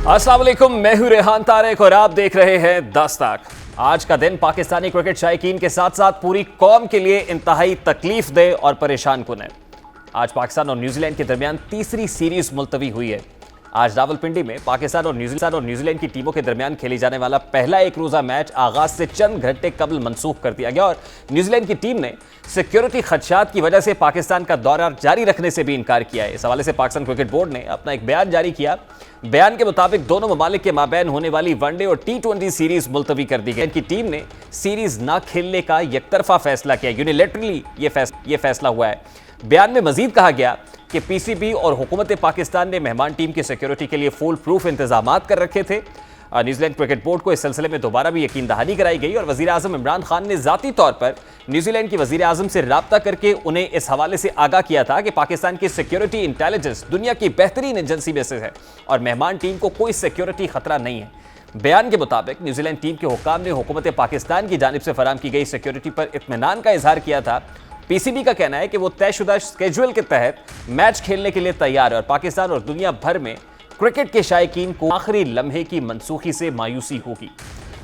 अस्सलाम वालेकुम, मैं हूं रेहान तारिक और आप देख रहे हैं दस्तक। आज का दिन पाकिस्तानी क्रिकेट शायकीन के साथ साथ पूरी कौम के लिए इंतहाई तकलीफ दे और परेशान कुन है। आज पाकिस्तान और न्यूजीलैंड के दरमियान तीसरी सीरीज मुलतवी हुई है। आज रावलपिंडी में पाकिस्तान और न्यूजीलैंड की टीमों के दरमियान खेली जाने वाला पहला एक रोजा मैच आगाज से चंद घंटे कबल मनसूख कर दिया गया और न्यूजीलैंड की टीम ने सिक्योरिटी खदशात की वजह से पाकिस्तान का दौरा जारी रखने से भी इनकार किया है। इस हवाले से पाकिस्तान क्रिकेट बोर्ड ने अपना एक बयान जारी किया। बयान के मुताबिक दोनों ममालिक के माबैन होने वाली वनडे और T20 सीरीज मुलतवी कर दी गई। इनकी टीम ने सीरीज न खेलने का एकतरफा फैसला किया। यूनिलैटरली ये फैसला हुआ है। बयान में मजीद कहा गया कि पीसीबी और हुकूमत पाकिस्तान ने मेहमान टीम की सिक्योरिटी के लिए फुल प्रूफ इंतजाम कर रखे थे। न्यूजीलैंड क्रिकेट बोर्ड को इस सिलसिले में दोबारा भी यकीन दहानी कराई गई और वजीर आजम इमरान खान ने जाती तौर पर न्यूजीलैंड की वजीर आजम से राब्ता करके उन्हें इस हवाले से आगाह किया था कि पाकिस्तान की सिक्योरिटी इंटेलिजेंस दुनिया की बेहतरीन एजेंसी में से है और मेहमान टीम को कोई सिक्योरिटी खतरा नहीं है। बयान के मुताबिक न्यूजीलैंड टीम के हुक्काम ने हुकूमत पाकिस्तान की जानिब से फराहम की गई सिक्योरिटी पर इत्मीनान का इजहार किया था। पीसीबी का कहना है कि वो तयशुदा स्केड्यूल के तहत मैच खेलने के लिए तैयार है और पाकिस्तान और दुनिया भर में क्रिकेट के शायकीन को आखिरी लम्हे की मनसूखी से मायूसी होगी।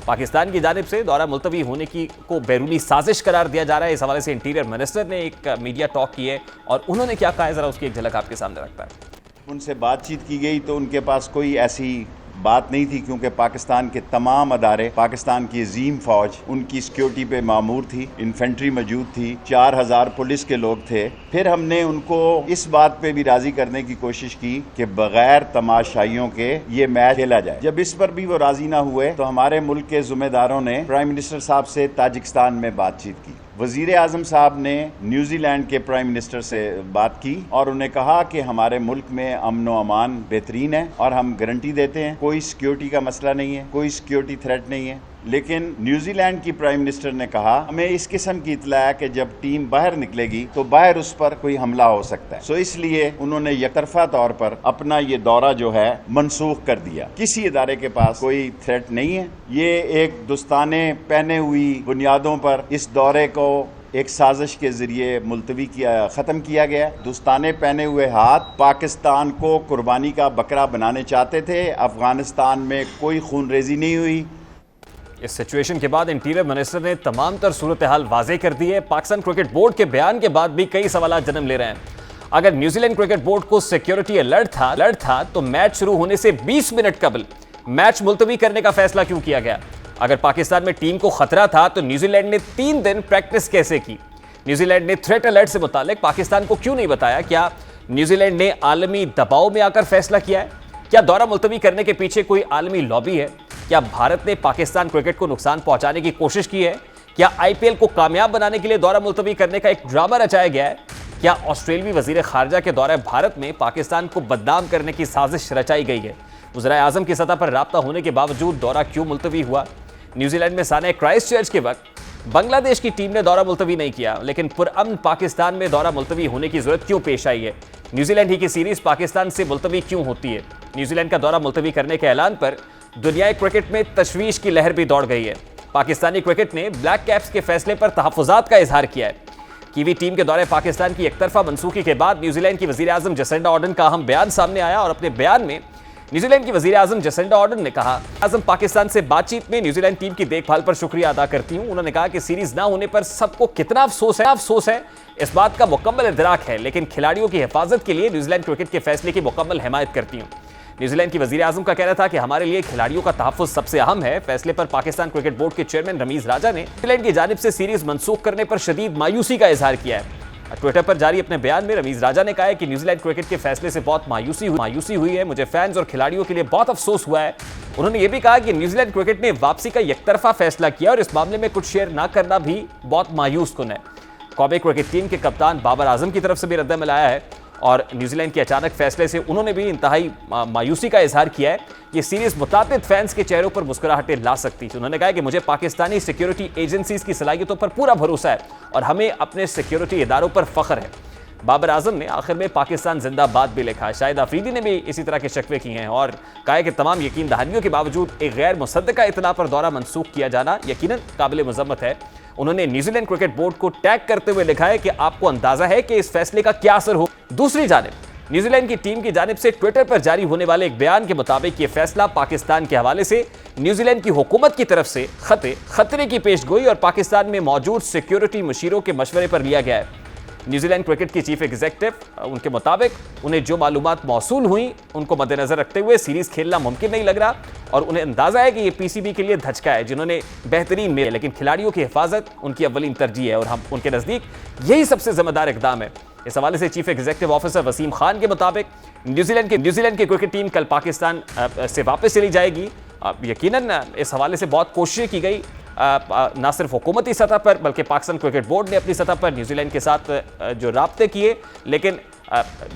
पाकिस्तान की जानिब से दौरा मुलतवी होने को बैरूनी साजिश करार दिया जा रहा है। इस हवाले से इंटीरियर मिनिस्टर ने एक मीडिया टॉक की है और उन्होंने क्या कहा है, जरा उसकी एक झलक आपके सामने रखता है। उनसे बातचीत की गई तो उनके पास कोई ऐसी बात नहीं थी, क्योंकि पाकिस्तान के तमाम अदारे, पाकिस्तान की अजीम फौज उनकी सिक्योरिटी पे मामूर थी, इन्फेंट्री मौजूद थी, 4000 पुलिस के लोग थे। फिर हमने उनको इस बात पे भी राजी करने की कोशिश की कि बगैर तमाशाइयों के ये मैच खेला जाए। जब इस पर भी वो राजी ना हुए तो हमारे मुल्क के जिम्मेदारों ने प्राइम मिनिस्टर साहब से ताजिकिस्तान में बातचीत की। वजीर आजम साहब ने न्यूजीलैंड के प्राइम मिनिस्टर से बात की और उन्हें कहा कि हमारे मुल्क में अमन व अमान बेहतरीन है और हम गारंटी देते हैं, कोई सिक्योरिटी का मसला नहीं है, कोई सिक्योरिटी थ्रेट नहीं है। लेकिन न्यूजीलैंड की प्राइम मिनिस्टर ने कहा हमें इस किस्म की इत्तला है कि जब टीम बाहर निकलेगी तो बाहर उस पर कोई हमला हो सकता है। सो इसलिए उन्होंने एकतरफा तौर पर अपना ये दौरा जो है मनसूख कर दिया। किसी इदारे के पास कोई थ्रेट नहीं है। ये एक दोस्ताने पहने हुई बुनियादों पर इस दौरे को एक साजिश के जरिए मुलतवी ख़त्म किया गया। दोस्ताने पहने हुए हाथ पाकिस्तान को कुर्बानी का बकरा बनाने चाहते थे। अफगानिस्तान में कोई खून रेजी नहीं हुई। इस सिचुएशन के बाद इंटीरियर मिनिस्टर ने तमाम तर सूरत हाल वाजे कर दी है। पाकिस्तान क्रिकेट बोर्ड के बयान के बाद भी कई सवाल जन्म ले रहे हैं। अगर न्यूजीलैंड क्रिकेट बोर्ड को सिक्योरिटी अलर्ट था तो मैच शुरू होने से 20 मिनट कबल मैच मुलतवी करने का फैसला क्यों किया गया? अगर पाकिस्तान में टीम को खतरा था तो न्यूजीलैंड ने 3 दिन प्रैक्टिस कैसे की? न्यूजीलैंड ने थ्रेट अलर्ट से मुतालिक पाकिस्तान को क्यों नहीं बताया? क्या न्यूजीलैंड ने आलमी दबाव में आकर फैसला किया है? क्या दौरा मुलतवी करने के पीछे कोई आलमी लॉबी है? क्या भारत ने पाकिस्तान क्रिकेट को नुकसान पहुंचाने की कोशिश की है? क्या आईपीएल को कामयाब बनाने के लिए दौरा मुलतवी करने का एक ड्रामा रचाया गया है? क्या ऑस्ट्रेलियाई वजीर खारजा के दौरे भारत में पाकिस्तान को बदनाम करने की साजिश रचाई गई है? वज़ीर आज़म की सतह पर राब्ता होने के बावजूद दौरा क्यों मुलतवी हुआ? न्यूजीलैंड में साने क्राइस्टचर्च के वक्त बांग्लादेश की टीम ने दौरा मुलतवी नहीं किया, लेकिन पुरअमन पाकिस्तान में दौरा मुलतवी होने की जरूरत क्यों पेश आई है? न्यूजीलैंड ही की सीरीज पाकिस्तान से मुलतवी क्यों होती है? न्यूजीलैंड का दौरा मुलतवी करने के ऐलान पर दुनियाई क्रिकेट में तशवीश की लहर भी दौड़ गई है। पाकिस्तानी क्रिकेट ने ब्लैक कैप्स के फैसले पर तहफ़्फ़ुज़ात का इजहार किया है। कीवी टीम के दौरे पाकिस्तान की एकतरफा मनसूखी के बाद न्यूजीलैंड की वजीर आजम जसिंडा आर्डन का अहम बयान सामने आया और अपने बयान में न्यूजीलैंड की वजीर आजम जसिंडा आर्डन ने कहा, आजम पाकिस्तान से बातचीत में न्यूजीलैंड टीम की देखभाल पर शुक्रिया अदा करती हूं। उन्होंने कहा कि सीरीज ना होने पर सबको कितना अफसोस है इस बात का मुकम्मल इदराक है, लेकिन खिलाड़ियों की हिफाजत के लिए न्यूजीलैंड क्रिकेट के फैसले की मुकम्मल हिमायत करती हूं। न्यूजीलैंड की वजीर आजम का कहना था कि हमारे लिए खिलाड़ियों का तहफ़्फ़ुज़ सबसे अहम है। फैसले पर पाकिस्तान क्रिकेट बोर्ड के चेयरमैन रमीज राजा ने न्यूजीलैंड की जानिब से सीरीज मनसूख करने पर शदीद मायूसी का इजहार किया है। ट्विटर पर जारी अपने बयान में रमीज राजा ने कहा है कि न्यूजीलैंड क्रिकेट के फैसले से बहुत मायूसी हुई है। मुझे फैंस और खिलाड़ियों के लिए बहुत अफसोस हुआ है। उन्होंने ये भी कहा कि न्यूजीलैंड क्रिकेट ने वापसी का एकतरफा फैसला किया और इस मामले में कुछ शेयर न करना भी बहुत मायूस कुन है। कौमी क्रिकेट टीम के कप्तान बाबर आजम की तरफ से भी रद्द-ए-अमल आया है और न्यूजीलैंड के अचानक फैसले से उन्होंने भी इंतहाई मायूसी का इजहार किया है। ये सीरीज मुताबिक फैंस के चेहरों पर मुस्कुराहटें ला सकती थी। उन्होंने कहा कि मुझे पाकिस्तानी सिक्योरिटी एजेंसीज की सलाहियतों पर पूरा भरोसा है और हमें अपने सिक्योरिटी इदारों पर फख्र है। बाबर आजम ने आखिर में पाकिस्तान जिंदाबाद भी लिखा। शाहिद अफरीदी ने भी इसी तरह के शिकवे किए हैं और कहा कि तमाम यकीन दहानियों के बावजूद एक गैर मुसद्दका इत्तला पर दौरा मनसूख किया जाना यकीनन काबिल मजम्मत है। उन्होंने न्यूजीलैंड क्रिकेट बोर्ड को टैग करते हुए लिखा है कि आपको अंदाजा है कि इस फैसले का क्या असर हो। दूसरी जानिब न्यूजीलैंड की टीम की जानिब से ट्विटर पर जारी होने वाले एक बयान के मुताबिक यह फैसला पाकिस्तान के हवाले से न्यूजीलैंड की हुकूमत की तरफ से खतरे की पेशगोई और पाकिस्तान में मौजूद सिक्योरिटी मुशीरों के मशवरे पर लिया गया है। न्यूजीलैंड क्रिकेट की चीफ एग्जीक्यूटिव उनके मुताबिक उन्हें जो मालूमात मौसूल हुई उनको मद्देनजर रखते हुए सीरीज खेलना मुमकिन नहीं लग रहा और उन्हें अंदाजा है कि ये पीसीबी के लिए धचका है जिन्होंने बेहतरीन में, लेकिन खिलाड़ियों की हिफाजत उनकी अव्वलीन तरजीह है और हम उनके नजदीक यही सबसे जिम्मेदार इकदाम है। इस हवाले से chief executive officer Wasim Khan के मुताबिक न्यूजीलैंड की क्रिकेट टीम कल पाकिस्तान से वापस चली जाएगी। यकीनन इस हवाले से बहुत कोशिशें की गई, ना सिर्फ हुकूमती सतह पर बल्कि पाकिस्तान क्रिकेट बोर्ड ने अपनी सतह पर न्यूजीलैंड के साथ जो राब्ते किए, लेकिन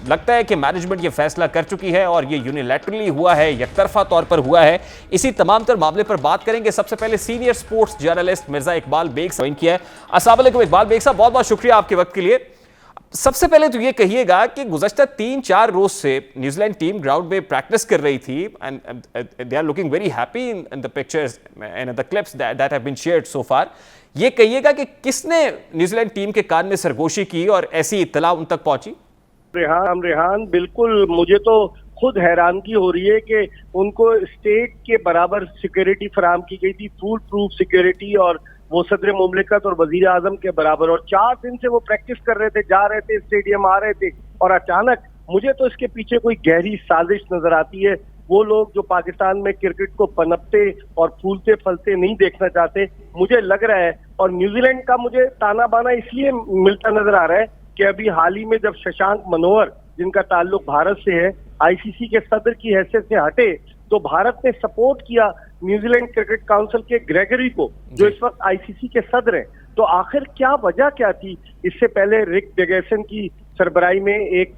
लगता है कि मैनेजमेंट ये फैसला कर चुकी है और ये यूनिलैटरली हुआ है, एकतरफा तौर पर हुआ है। इसी तमाम तर मामले पर बात करेंगे। सबसे पहले senior sports journalist Mirza Iqbal Baig join किया है। अस्सलाम वालेकुम इकबाल बेग साहब, बहुत बहुत शुक्रिया आपके वक्त के लिए। सबसे पहले तो ये कहिएगा कि गुज़श्ता 3-4 रोज से न्यूजीलैंड टीम ग्राउंड में प्रैक्टिस कर रही थी and they are looking very happy in the pictures and the clips that have been shared so far. ये कहिएगा कि किसने न्यूजीलैंड टीम के कान में सरगोशी की और ऐसी इत्तला उन तक पहुंची? रेहान बिल्कुल, मुझे तो खुद हैरानगी हो रही है कि उनको स्टेट के बराबर सिक्योरिटी फराम की गई थी, फुल प्रूफ सिक्योरिटी, और वो सदर मुमलिकत और वजीर आजम के बराबर, और 4 दिन से वो प्रैक्टिस कर रहे थे, जा रहे थे स्टेडियम, आ रहे थे, और अचानक मुझे तो इसके पीछे कोई गहरी साजिश नजर आती है। वो लोग जो पाकिस्तान में क्रिकेट को पनपते और फूलते फलते नहीं देखना चाहते, मुझे लग रहा है। और न्यूजीलैंड का मुझे ताना बाना इसलिए मिलता नजर आ रहा है कि अभी हाल ही में जब शशांक मनोहर, जिनका ताल्लुक भारत से है, आईसीसी के सदर की हैसियत से हटे, तो भारत ने सपोर्ट किया न्यूजीलैंड क्रिकेट काउंसिल के ग्रेगरी को, जो इस वक्त आईसीसी के सदर हैं। तो आखिर क्या वजह क्या थी? इससे पहले रिक डेगेसन की सरबराही में एक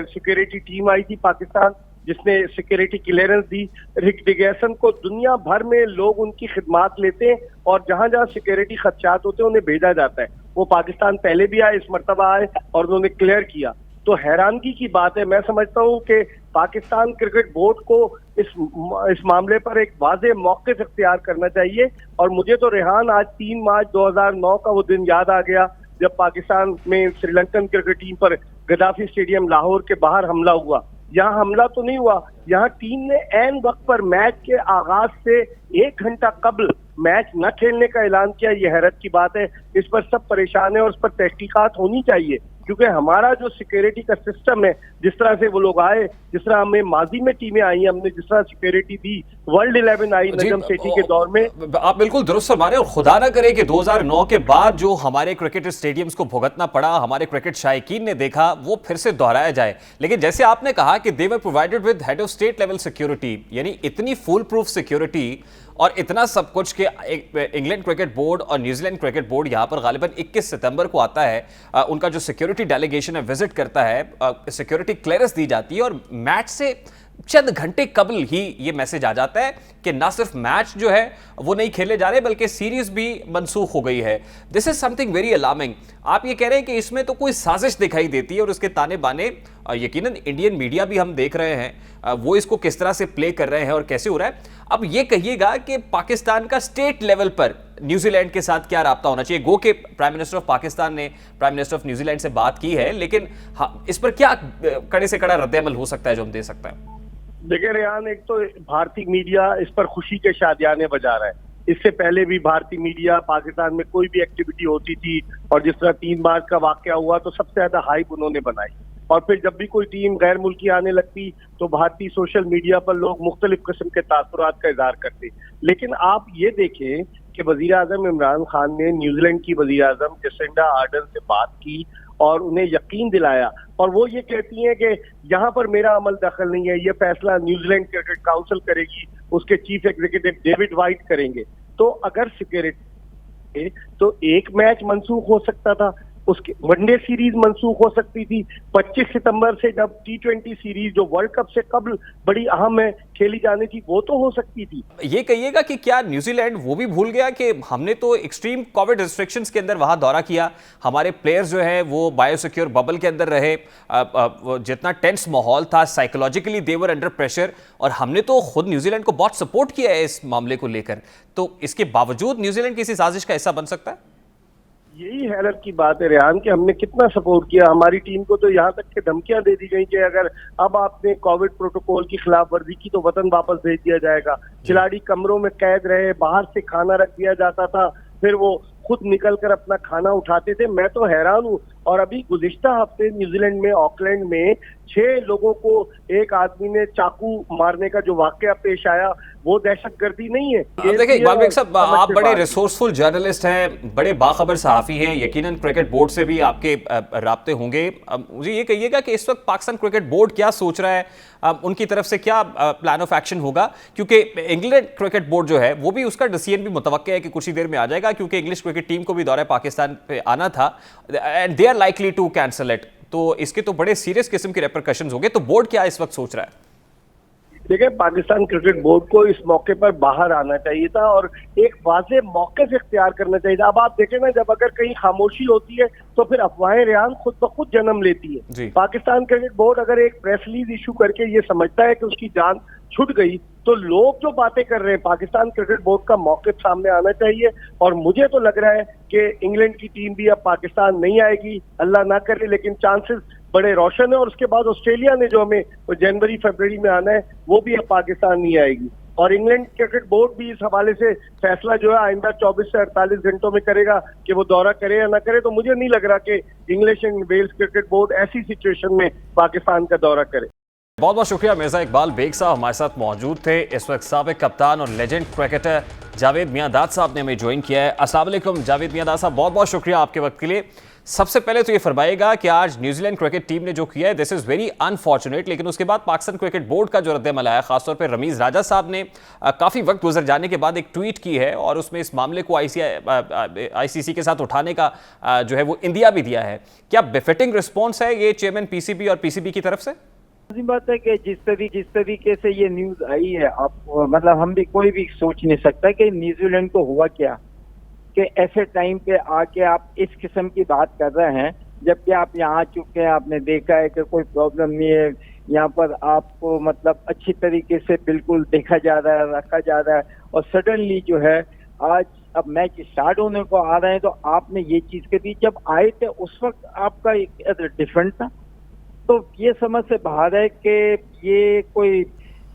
सिक्योरिटी टीम आई थी पाकिस्तान, जिसने सिक्योरिटी क्लियरेंस दी। रिक डेगेसन को दुनिया भर में लोग उनकी खिदमात लेते हैं और जहां जहां सिक्योरिटी खदशात होते हैं उन्हें भेजा जाता है। वो पाकिस्तान पहले भी आए, इस मर्तबा आए और उन्होंने क्लियर किया। तो हैरानगी की बात है। मैं समझता हूं कि पाकिस्तान क्रिकेट बोर्ड को इस मामले पर एक वाज़ेह मौक़िफ़ इख्तियार करना चाहिए। और मुझे तो रेहान आज 3 मार्च 2009 का वो दिन याद आ गया जब पाकिस्तान में श्रीलंकन क्रिकेट टीम पर गद्दाफी स्टेडियम लाहौर के बाहर हमला हुआ। यहाँ हमला तो नहीं हुआ, यहाँ टीम ने ऐन वक्त पर मैच के आगाज से 1 घंटा कबल मैच न खेलने का ऐलान किया। ये हैरत की बात है। इस पर सब परेशान है और इस पर तहकीकात होनी चाहिए, क्योंकि हमारा जो सिक्योरिटी का सिस्टम है, जिस तरह से वो लोग आए, जिस तरह हमें माजी में टीमें आई, हमने जिस तरह सिक्योरिटी दी, वर्ल्ड 11 आई नजम सेठी के दौर में। आप बिल्कुल दुरुस्त फरमा रहे हैं और खुदा ना करे कि 2009 के बाद जो हमारे क्रिकेट स्टेडियम्स को भुगतना पड़ा, हमारे क्रिकेट शायकीन ने देखा, वो फिर से दोहराया जाए। लेकिन जैसे आपने कहा कि they were provided with head of state level security, यानी इतनी फुल प्रूफ सिक्योरिटी और इतना सब कुछ कि इंग्लैंड क्रिकेट बोर्ड और न्यूजीलैंड क्रिकेट बोर्ड यहाँ पर गालिबन 21 सितंबर को आता है, उनका जो सिक्योरिटी डेलीगेशन है विजिट करता है, सिक्योरिटी क्लियरेंस दी जाती है और मैच से चंद घंटे कबल ही ये मैसेज आ जाता है कि ना सिर्फ मैच जो है वो नहीं खेले जा रहे बल्कि सीरीज भी मनसूख हो गई है। This is something very alarming. आप ये कह रहे हैं कि इसमें तो कोई साजिश दिखाई देती है और उसके ताने बाने यकीनन इंडियन मीडिया भी हम देख रहे हैं, वो इसको किस तरह से प्ले कर रहे हैं और कैसे हो रहा है। अब ये कहिएगा कि पाकिस्तान का स्टेट लेवल पर न्यूजीलैंड के साथ क्या राब्ता होना चाहिए? गो के प्राइम मिनिस्टर ऑफ पाकिस्तान ने प्राइम मिनिस्टर ऑफ न्यूजीलैंड से बात की है, लेकिन इस पर क्या कड़े से कड़ा रद्द-ए-अमल हो सकता है जो हम दे सकते हैं? देखिए रेहान, एक तो भारतीय मीडिया इस पर खुशी के शादियाने बजा रहा है। इससे पहले भी भारतीय मीडिया पाकिस्तान में कोई भी एक्टिविटी होती थी और जिस तरह 3 मार्च का वाकया हुआ तो सबसे ज्यादा हाइप उन्होंने बनाई, और फिर जब भी कोई टीम गैर मुल्की आने लगती तो भारतीय सोशल मीडिया पर लोग मुख्तलिफ किस्म के तासुरात का इजहार करते। लेकिन आप ये देखें कि वजीर आजम इमरान खान ने न्यूजीलैंड की वजीर आजम जसिंडा आर्डर्न से बात की और उन्हें यकीन दिलाया, और वो ये कहती हैं कि यहाँ पर मेरा अमल दखल नहीं है, ये फैसला न्यूजीलैंड क्रिकेट काउंसिल करेगी, उसके चीफ एग्जीक्यूटिव डेविड वाइट करेंगे। तो अगर सिक्योरिटी तो एक मैच मंसूख हो सकता था, उसकी वनडे सीरीज मंसूख हो सकती थी। 25 सितंबर से जब T20 सीरीज जो वर्ल्ड कप से कबल बड़ी अहम है खेली जानी थी, वो तो हो सकती थी। ये कहिएगा कि क्या न्यूजीलैंड वो भी भूल गया कि हमने तो एक्सट्रीम कोविड रिस्ट्रिक्शंस के अंदर वहां दौरा किया, हमारे प्लेयर्स जो है वो बायोसिक्योर बबल के अंदर रहे, जितना टेंस माहौल था, साइकोलॉजिकली दे वर अंडर प्रेशर, और हमने तो खुद न्यूजीलैंड को बहुत सपोर्ट किया है इस मामले को लेकर। तो इसके बावजूद न्यूजीलैंड किसी साजिश का हिस्सा बन सकता है? यही हैरत की बात है रेहान कि हमने कितना सपोर्ट किया हमारी टीम को, तो यहाँ तक कि धमकियां दे दी गई कि अगर अब आपने कोविड प्रोटोकॉल की खिलाफ वर्जी की तो वतन वापस भेज दिया जाएगा। खिलाड़ी कमरों में कैद रहे, बाहर से खाना रख दिया जाता था, फिर वो खुद निकल कर अपना खाना उठाते थे। मैं तो हैरान हूँ। और अभी गुज़िश्ता हफ्ते न्यूजीलैंड में ऑकलैंड में 6 लोगों को एक आदमी ने चाकू मारने का जो वाकया पेश आया, वो दहशतगर्दी नहीं है। देखिए इकबाल बेग साहब, आप बड़े रिसोर्सफुल जर्नलिस्ट हैं, बड़े बाखबर सहाफ़ी हैं, यकीनन क्रिकेट बोर्ड से भी आपके राब्ते होंगे। मुझे ये कहिएगा कि इस वक्त पाकिस्तान क्रिकेट बोर्ड क्या सोच रहा है, उनकी तरफ से क्या प्लान ऑफ एक्शन होगा? क्योंकि इंग्लैंड क्रिकेट बोर्ड जो है वो भी, उसका डिसीजन भी मुतवक्किल है कि कुछ ही देर में आ जाएगा, क्योंकि इंग्लिश क्रिकेट टीम को भी दौरे पाकिस्तान पे आना था and they are likely to cancel it. तो इसके तो बड़े सीरियस किस्म के रेपरकशंस होंगे। तो बोर्ड क्या इस वक्त सोच रहा है? देखिए, पाकिस्तान क्रिकेट बोर्ड को इस मौके पर बाहर आना चाहिए था और एक वाज़ेह मौके से इख्तियार करना चाहिए था। अब आप देखें ना, जब अगर कहीं खामोशी होती है तो फिर अफवाहें रेहान खुद ब खुद जन्म लेती है। पाकिस्तान क्रिकेट बोर्ड अगर एक प्रेस रिलीज इशू करके ये समझता है कि उसकी जान छूट गई, तो लोग जो बातें कर रहे हैं, पाकिस्तान क्रिकेट बोर्ड का मौके सामने आना चाहिए। और मुझे तो लग रहा है कि इंग्लैंड की टीम भी अब पाकिस्तान नहीं आएगी, अल्लाह ना करे, लेकिन चांसेस बड़े रोशन है। और उसके बाद ऑस्ट्रेलिया ने जो हमें जनवरी फरवरी में आना है, वो भी अब पाकिस्तान नहीं आएगी। और इंग्लैंड क्रिकेट बोर्ड भी इस हवाले से फैसला जो है आइंदा 24 से 48 घंटों में करेगा कि वो दौरा करे या ना करे। तो मुझे नहीं लग रहा कि English and Wales cricket board ऐसी सिचुएशन में पाकिस्तान का दौरा करे। बहुत बहुत शुक्रिया। मिर्जा इकबाल बेग साहब हमारे साथ मौजूद थे। इस वक्त साबिक कप्तान और लेजेंड क्रिकेटर जावेद मियांदाद साहब ने हमें ज्वाइन किया है। अस्सलाम वालेकुम जावेद मियांदाद साहब, बहुत बहुत शुक्रिया आपके वक्त के लिए। सबसे पहले तो ये फरमाइएगा कि आज न्यूजीलैंड क्रिकेट टीम ने जो किया है, दिस इज़ वेरी अनफॉर्चुनेट, लेकिन उसके बाद पाकिस्तान क्रिकेट बोर्ड का जो रद्द-ए-अमल आया, खासतौर पर रमीज़ राजा साहब ने काफ़ी वक्त गुजर जाने के बाद एक ट्वीट की है और उसमें इस मामले को आईसीसी के साथ उठाने का जो है वो इंदिया भी दिया है। क्या बेफिटिंग रिस्पॉन्स है ये चेयरमैन पीसीबी और पीसीबी की तरफ से? बात है कि जिस तरीके से ये न्यूज आई है, आप मतलब हम भी कोई भी सोच नहीं सकता कि न्यूजीलैंड को हुआ क्या कि ऐसे टाइम पे आके आप इस किस्म की बात कर रहे हैं, जबकि आप यहाँ आ चुके हैं, आपने देखा है कि कोई प्रॉब्लम नहीं है यहाँ पर, आपको मतलब अच्छी तरीके से बिल्कुल देखा जा रहा है, रखा जा रहा है। और सडनली जो है आज अब मैच स्टार्ट होने को आ रहे हैं तो आपने ये चीज कर दी। जब आए थे उस वक्त आपका एक डिफरेंट था। तो ये समझ से बाहर है कि ये कोई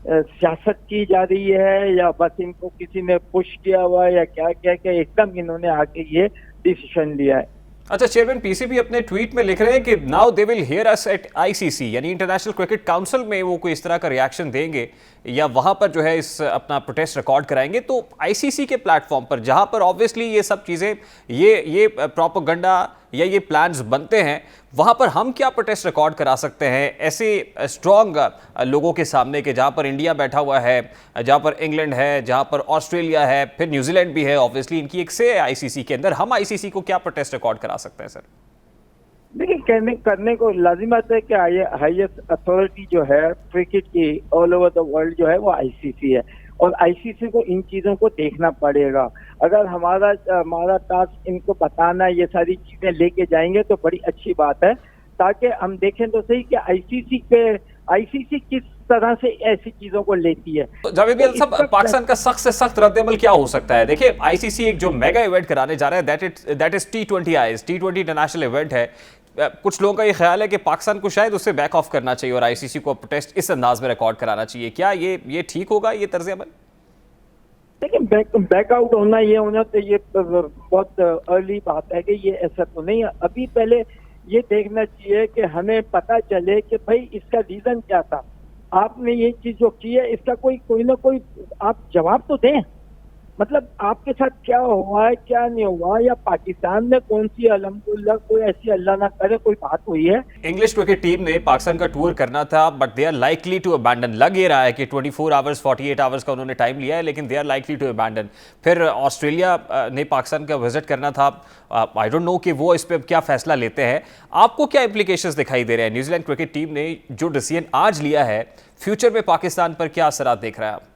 सियासत की जा रही है या बस इनको किसी ने पुश किया हुआ है या क्या क्या क्या, एकदम इन्होंने आके ये डिसीजन लिया है। अच्छा, चेयरमैन पीसीबी अपने ट्वीट में लिख रहे हैं कि now they will hear us at ICC, यानी इंटरनेशनल क्रिकेट काउंसिल में वो कोई इस तरह का रिएक्शन देंगे या वहां पर जो है इस अपना प्रोटेस्ट रिकॉर्ड कराएंगे। तो आईसीसी के प्लेटफॉर्म पर, जहां पर ऑब्वियसली ये सब चीज़ें, ये प्रोपेगेंडा या ये प्लान्स बनते हैं, वहां पर हम क्या प्रोटेस्ट रिकॉर्ड करा सकते हैं ऐसे स्ट्रॉन्ग लोगों के सामने कि जहां पर इंडिया बैठा हुआ है, जहां पर इंग्लैंड है, जहां पर ऑस्ट्रेलिया है, फिर न्यूजीलैंड भी है, ऑब्वियसली इनकी एक से आईसीसी के अंदर, हम आईसीसी को क्या प्रोटेस्ट रिकॉर्ड करा सकते हैं सर? देखिए, करने को लाजिमत है कि हाईएस्ट अथॉरिटी जो है क्रिकेट की ऑल ओवर द वर्ल्ड जो है वो आईसीसी है और आईसीसी को इन चीजों को देखना पड़ेगा। अगर हमारा टास्क इनको बताना, ये सारी चीजें लेके जाएंगे तो बड़ी अच्छी बात है, ताकि हम देखें तो सही कि आईसीसी किस तरह से ऐसी चीजों को लेती है। तो जावेद मियां साहब, पाकिस्तान का सख्त से सख्त रद्द-ए-अमल क्या हो सकता है? देखिए, आईसीसी एक जो मेगा इवेंट कराने जा रहा है, that is T20 eyes, T20 international event है। कुछ लोगों का ये ख्याल है कि पाकिस्तान को शायद उससे बैक ऑफ करना चाहिए और आईसीसी को प्रोटेस्ट इस अंदाज में रिकॉर्ड कराना चाहिए। क्या ये ठीक होगा, ये तर्ज अमल? देखिए, बैक आउट होना, ये होना तो ये बहुत अर्ली बात है कि ये ऐसा तो नहीं है। अभी पहले ये देखना चाहिए कि हमें पता चले कि भाई इसका रीजन क्या था। आपने ये चीज जो की है, इसका कोई ना कोई आप जवाब तो दें। मतलब आपके साथ क्या हुआ है, क्या नहीं हुआ, या पाकिस्तान में कौन सी अल्हम्दुलिल्लाह कोई ऐसी अल्लाह ना करे कोई बात हुई है। इंग्लिश क्रिकेट टीम ने पाकिस्तान का टूर करना था, but they are likely to abandon. लग ये रहा है कि 24 आवर्स 48 आवर्स का उन्होंने टाइम लिया है, लेकिन they are likely to abandon. फिर ऑस्ट्रेलिया ने पाकिस्तान का विजिट करना था। आई डोंट नो कि वो इस पर क्या फैसला लेते हैं। आपको क्या इंप्लीकेशंस दिखाई दे रहे हैं? न्यूजीलैंड क्रिकेट टीम ने जो डिसीजन आज लिया है, फ्यूचर में पाकिस्तान पर क्या असरात देख रहा है आप?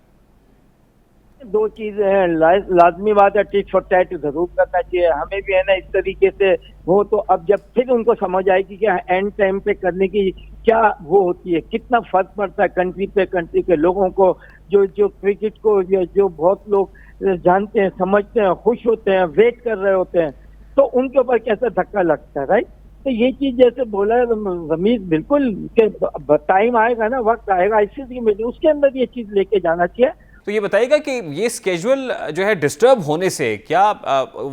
दो चीजें हैं, लाजमी बात है, टिट फॉर टैट जरूर करना चाहिए। हमें भी है ना इस तरीके से हो, तो अब जब फिर उनको समझ आएगी कि एंड टाइम पे करने की क्या वो होती है, कितना फर्क पड़ता है कंट्री पे, कंट्री के लोगों को, जो क्रिकेट को जो बहुत लोग जानते हैं, समझते हैं, खुश होते हैं, वेट कर रहे होते हैं। तो उनके ऊपर कैसा धक्का लगता है, राइट। तो ये चीज जैसे बोला है रमीज, बिल्कुल के टाइम आएगा ना, वक्त आएगा आईसीसी की मीटिंग, उसके अंदर ये चीज लेके जाना चाहिए। तो ये बताइएगा कि ये स्केड्यूल जो है डिस्टर्ब होने से क्या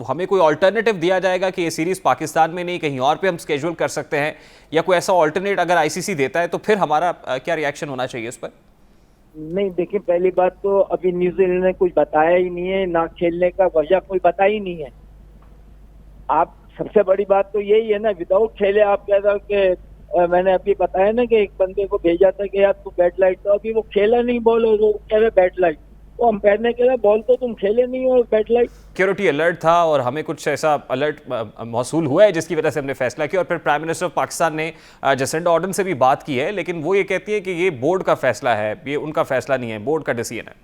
हमें कोई ऑल्टरनेटिव दिया जाएगा कि ये सीरीज पाकिस्तान में नहीं कहीं और पे हम स्केड्यूल कर सकते हैं, या कोई ऐसा ऑल्टरनेट अगर आईसीसी देता है तो फिर हमारा क्या रिएक्शन होना चाहिए उस पर? नहीं देखिए, पहली बात तो अभी न्यूजीलैंड ने कुछ बताया ही नहीं है, ना खेलने का वजह कोई बताया ही नहीं है। आप सबसे बड़ी बात तो यही है ना, विदाउट खेले आप कह रहे हो कि मैंने अभी बताया ना कि एक बंदे को भेजा था कि यार तू बैट लाइट, तो अभी वो खेला नहीं बॉल, वो कह रहे बैट लाइट, तो अंपायर ने कह रहा बॉल तो तुम खेले नहीं हो, बैट लाइट। सिक्योरिटी अलर्ट था और हमें कुछ ऐसा अलर्ट मौसूल हुआ है जिसकी वजह से हमने फैसला किया, और फिर प्राइम मिनिस्टर ऑफ पाकिस्तान ने जसिंडा आर्डर्न से भी बात की है, लेकिन वो ये कहती है कि ये बोर्ड का फैसला है, ये उनका फैसला नहीं है, बोर्ड का डिसीजन है।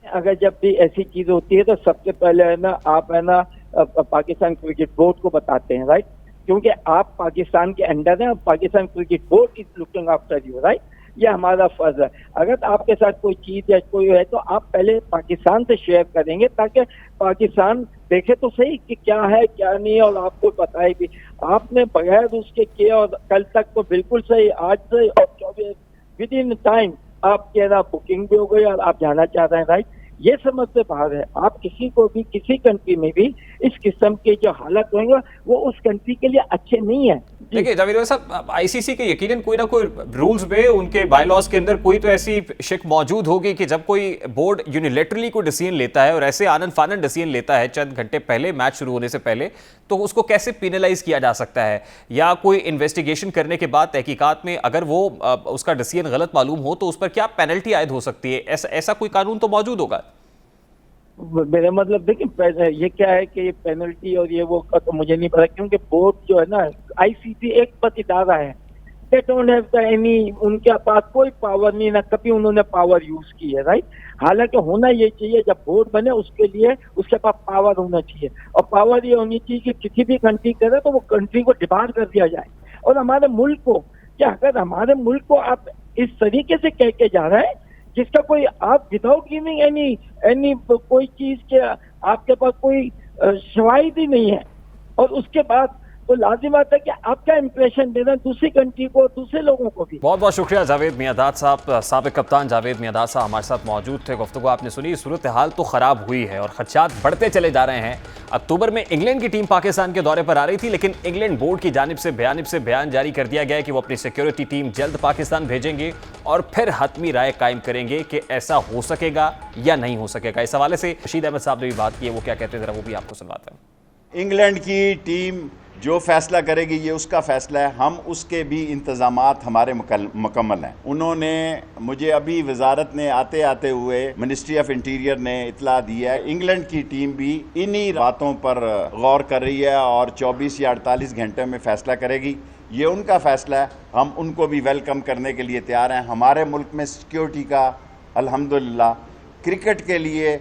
अगर जब भी ऐसी चीज होती है तो सबसे पहले है ना, आप है ना पाकिस्तान क्रिकेट बोर्ड को बताते हैं, राइट, क्योंकि आप पाकिस्तान के अंडर हैं, Pakistan cricket board is looking after you, right. ये हमारा फर्ज है। अगर आपके साथ कोई चीज या कोई है तो आप पहले पाकिस्तान से शेयर करेंगे, ताकि पाकिस्तान देखे तो सही कि क्या है क्या नहीं है, और आपको बताए भी। आपने बगैर उसके किए और कल तक तो बिल्कुल सही, आज से और विद इन टाइम आपके ना बुकिंग भी हो गई और आप जाना चाह रहे हैं, राइट। ये समझ से बाहर है। आप किसी को भी किसी कंट्री में भी इस किस्म के जो हालत होंगे वो उस कंट्री के लिए अच्छे नहीं है। देखिए जावेद भाई साहब, आईसीसी के यकीनन कोई ना कोई रूल्स में, उनके बायलॉज के अंदर कोई तो ऐसी शिक मौजूद होगी कि जब कोई बोर्ड यूनिलेटरली कोई डिसीजन लेता है और ऐसे आनंद फानन डिसीजन लेता है चंद घंटे पहले, मैच शुरू होने से पहले, तो उसको कैसे पेनलाइज किया जा सकता है, या कोई इन्वेस्टिगेशन करने के बाद तहकीकात में अगर वो उसका डिसीजन गलत मालूम हो तो उस पर क्या पेनल्टी आयद हो सकती है? ऐसा कोई कानून तो मौजूद होगा। मेरा मतलब देखिए, ये क्या है कि ये पेनल्टी और ये वो का तो मुझे नहीं पता, क्योंकि बोर्ड जो है ना, आईसीसी एक बस इदारा है, दे डोंट हैव एनी, उनके पास कोई पावर नहीं, ना कभी उन्होंने पावर यूज की है, राइट। हालांकि होना ये चाहिए, जब बोर्ड बने उसके लिए उसके पास पावर होना चाहिए, और पावर ये होनी चाहिए कि किसी भी कंट्री करे तो वो कंट्री को डिबार कर दिया जाए। और हमारे मुल्क को, क्या अगर हमारे मुल्क को आप इस तरीके से कह के जा रहे हैं जिसका कोई, आप विदाउट गिविंग एनी कोई चीज के आपके पास कोई शवाहिद ही नहीं है, और उसके बाद तो लाजिम आता है कि आपका इंप्रेशन देना दूसरी कंट्री को, दूसरे लोगों को भी। बहुत बहुत शुक्रिया जावेद मियांदाद साहब, साबिक कप्तान जावेद मियांदाद साहब हमारे साथ मौजूद थे। गुफ्तगू आपने सुनी। सूरत हाल तो ख़राब हुई है और खदशात बढ़ते चले जा रहे हैं। अक्टूबर में इंग्लैंड की टीम पाकिस्तान के दौरे पर आ रही थी, लेकिन इंग्लैंड बोर्ड की जानिब से बयान जारी कर दिया गया है कि वो अपनी सिक्योरिटी टीम जल्द पाकिस्तान भेजेंगे और फिर हतमी राय कायम करेंगे कि ऐसा हो सकेगा या नहीं हो सकेगा। इस हवाले से रशीद अहमद साहब ने भी बात की है, वो क्या कहते हैं जरा वो भी आपको सुनवाते हैं। इंग्लैंड की टीम जो फैसला करेगी ये उसका फैसला है, हम उसके भी इंतजामात हमारे मुकम्मल हैं। उन्होंने मुझे अभी वजारत ने आते आते हुए मिनिस्ट्री ऑफ इंटीरियर ने इतला दी है, इंग्लैंड की टीम भी इन्हीं बातों पर गौर कर रही है और 24 या 48 घंटे में फैसला करेगी। ये उनका फैसला है, हम उनको भी वेलकम करने के लिए तैयार हैं। हमारे मुल्क में सिक्योरिटी का अल्हम्दुलिल्लाह क्रिकेट के लिए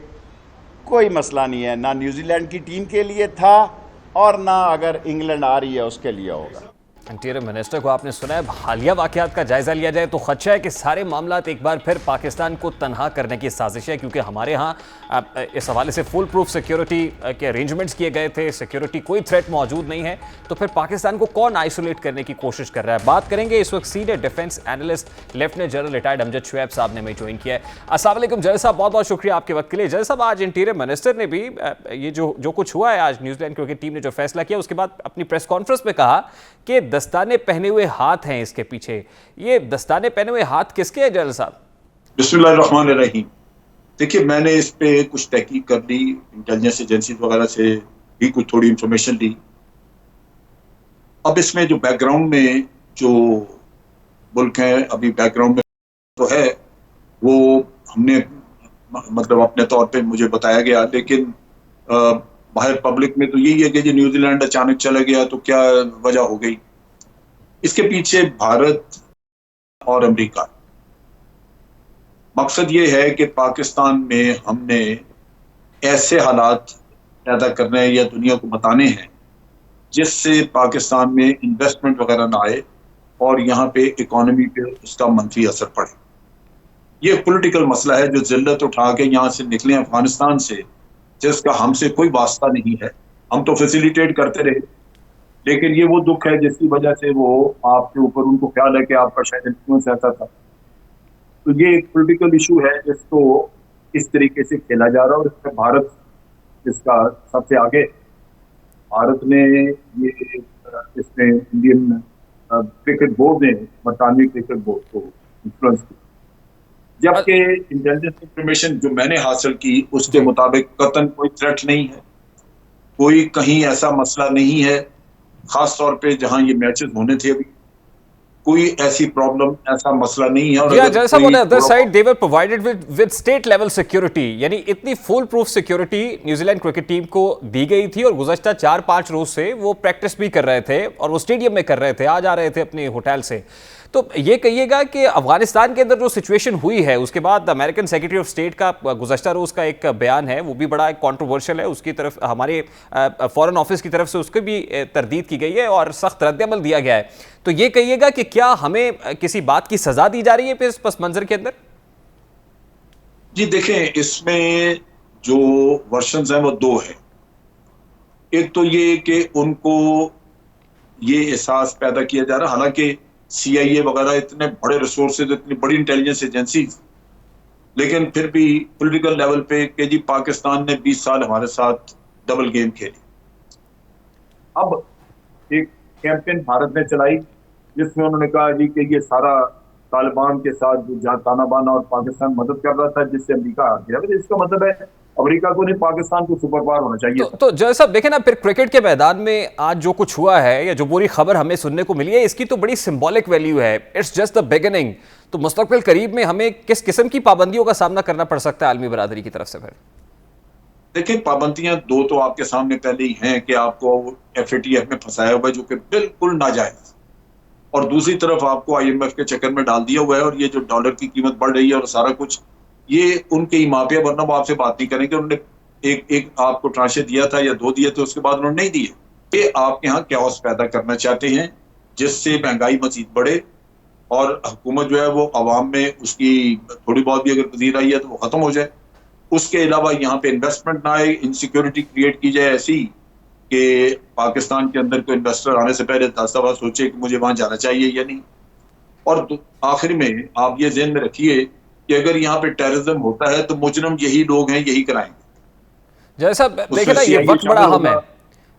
कोई मसला नहीं है, ना न्यूजीलैंड की टीम के लिए था और ना अगर इंग्लैंड आ रही है उसके लिए होगा। इंटीरियर मिनिस्टर को आपने सुना है। हालिया वाकयात का जायजा लिया जाए तो खदशा है कि सारे मामलात एक बार फिर पाकिस्तान को तनहा करने की साजिश है, क्योंकि हमारे यहाँ इस हवाले से फुल प्रूफ सिक्योरिटी के अरेंजमेंट्स किए गए थे, सिक्योरिटी कोई थ्रेट मौजूद नहीं है, तो फिर पाकिस्तान को कौन आइसोलेट करने की कोशिश कर रहा है। बात करेंगे इस वक्त senior defence analyst lieutenant general retired Amjad Shoaib साहब ने हमें ज्वाइन किया है। अस्सलाम वालेकुम जनरल साहब, बहुत बहुत शुक्रिया आपके वक्त के लिए। जनरल साहब, आज इंटीरियर मिनिस्टर ने भी ये जो कुछ हुआ है, आज न्यूजीलैंड क्रिकेट टीम ने जो फैसला किया उसके बाद अपनी प्रेस कॉन्फ्रेंस में कहा कि दस्ताने पहने हुए हाथ हैं इसके पीछे। ये दस्ताने पहने हुए हाथ किसके हैं जनरल साहब? बिस्मिल्लाहिर्रहमानिर्रहीम। देखिए, मैंने इस पे कुछ तहकीक कर ली, इंटेलिजेंस एजेंसी वगैरह से भी कुछ थोड़ी इंफॉर्मेशन ली। अब इसमें जो बैकग्राउंड में जो मुल्क है, अभी बैकग्राउंड में तो है वो हमने मतलब अपने तौर पे मुझे बताया गया, लेकिन बाहर पब्लिक में तो यही है कि जो न्यूजीलैंड अचानक चला गया तो क्या वजह हो गई। इसके पीछे भारत और अमेरिका, मकसद ये है कि पाकिस्तान में हमने ऐसे हालात पैदा करने हैं या दुनिया को बताने हैं जिससे पाकिस्तान में इन्वेस्टमेंट वगैरह ना आए और यहाँ पे इकोनॉमी पे उसका मंफी असर पड़े। ये पॉलिटिकल मसला है जो जिल्लत उठा के यहाँ से निकले अफगानिस्तान से, जिसका हमसे कोई वास्ता नहीं है, हम तो फैसिलिटेट करते रहे, लेकिन ये वो दुख है जिसकी वजह से वो आपके ऊपर उनको ख्याल है कि आपका शायद इन्फ्लुएंस ऐसा था। तो ये एक पॉलिटिकल इशू है जिसको इस तरीके से खेला जा रहा है और इसमें भारत इसका सबसे आगे। भारत ने ये इसमें इंडियन क्रिकेट बोर्ड ने बरतानवी क्रिकेट बोर्ड को इन्फ्लुएंस किया, जबकि इंटेलिजेंस इंफॉर्मेशन जो मैंने हासिल की उसके मुताबिक कतन कोई थ्रेट नहीं है, कोई कहीं ऐसा मसला नहीं है, खास तौर पे जहां ये मैचेस होने थे अभी कोई ऐसी प्रॉब्लम ऐसा मसला नहीं है। और जैसा बोले other side they were provided with state level security, यानी इतनी full proof security New Zealand cricket team को दी गई थी और गुज़श्ता 4-5 रोज से वो प्रैक्टिस भी कर रहे थे और वो स्टेडियम में कर रहे थे, आ जा रहे थे अपने होटल से। तो ये कहिएगा कि अफगानिस्तान के अंदर जो सिचुएशन हुई है उसके बाद अमेरिकन सेक्रेटरी ऑफ स्टेट का गुज़श्ता रोज़ का एक बयान है, वो भी बड़ा एक कॉन्ट्रोवर्शियल है, उसकी तरफ हमारे फॉरेन ऑफिस की तरफ से उसकी भी तरदीद की गई है और सख्त रद्द-ए-अमल दिया गया है। तो ये कहिएगा कि क्या हमें किसी बात की सजा दी जा रही है इस पस मंजर के अंदर? जी देखें, इसमें जो वर्शंस हैं वो दो है। एक तो ये कि उनको ये एहसास पैदा किया जा रहा, हालांकि CIA वगैरह इतने बड़े रिसोर्सेज, इतनी बड़ी इंटेलिजेंस एजेंसी, लेकिन फिर भी पॉलिटिकल लेवल पे कि जी पाकिस्तान ने 20 साल हमारे साथ डबल गेम खेली। अब एक कैंपेन भारत ने चलाई जिसमें उन्होंने कहा जी कि ये सारा तालिबान के साथ जो जहाँ ताना बाना और पाकिस्तान मदद कर रहा था जिससे अमेरिका आ गया, तो इसका मतलब है अमेरिका को नहीं, पाकिस्तान को सुपर पावर होना चाहिए। तो जय साहब देखें ना, फिर क्रिकेट के मैदान में आज जो कुछ हुआ है या जो बुरी खबर हमें सुनने को मिली है, इसकी तो बड़ी सिंबॉलिक वैल्यू है। It's just the beginning. तो मुस्तकबिल करीब में हमें किस किस्म की पाबंदियों का सामना करना पड़ सकता है आलमी बरादरी की तरफ से? फिर देखिए, पाबंदियां दो तो आपके सामने पहले ही हैं कि आपको FATF में फंसाया हुआ है जो कि बिल्कुल नाजायज, और दूसरी तरफ आपको IMF के चक्कर में डाल दिया हुआ है। और ये जो डॉलर की कीमत बढ़ रही है और सारा कुछ, ये उनके ही माफिया, वरना वो आपसे बात नहीं करेंगे। उन्होंने एक आपको ट्रांशे दिया था या 2 दिए थे, उसके बाद उन्होंने नहीं दिए। ये आपके यहाँ कैओस पैदा करना चाहते हैं जिससे महंगाई मजीद बढ़े और हुकूमत जो है वो अवाम में उसकी थोड़ी बहुत भी अगर पजीर आई है तो वो खत्म हो जाए। उसके अलावा यहाँ पे इन्वेस्टमेंट ना आए, इनसिक्योरिटी क्रिएट की जाए ऐसी कि पाकिस्तान के अंदर कोई इन्वेस्टर आने से पहले 10 दफा सोचे कि मुझे वहां जाना चाहिए या नहीं। और आखिर में आप ये ज़हन में रखिए कि अगर यहाँ पे टेररिज्म होता है तो मुजरिम यही लोग हैं, यही कराएंगे। जैसा देखिए ना, ये वक्त बड़ा अहम है।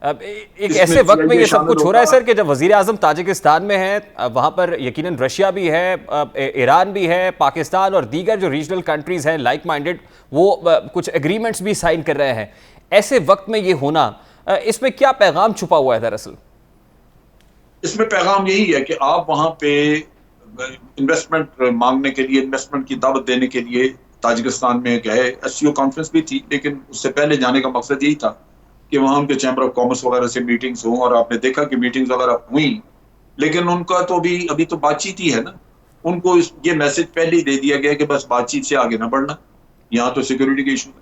एक ऐसे वक्त में ये सब कुछ हो रहा है सर कि जब वजीर आजम ताजिकिस्तान में है, वहां पर यकीनन रशिया भी है, ईरान भी है, पाकिस्तान और दीगर जो रीजनल कंट्रीज हैं लाइक माइंडेड, वो कुछ एग्रीमेंट्स भी साइन कर रहे हैं। ऐसे वक्त में ये होना, इसमें क्या पैगाम छुपा हुआ है? दरअसल इसमें पैगाम यही है कि आप वहां पे इन्वेस्टमेंट मांगने के लिए, इन्वेस्टमेंट की दावत देने के लिए ताजिकिस्तान में गए। SCO कॉन्फ्रेंस भी थी, लेकिन उससे पहले जाने का मकसद यही था कि वहां उनके चैम्बर ऑफ कॉमर्स वगैरह से मीटिंग्स हों, और आपने देखा कि मीटिंग्स वगैरह हुई, लेकिन उनका तो अभी तो बातचीत ही है ना। उनको ये मैसेज पहले ही दे दिया गया कि बस बातचीत से आगे ना बढ़ना, यहाँ तो सिक्योरिटी के इशू है।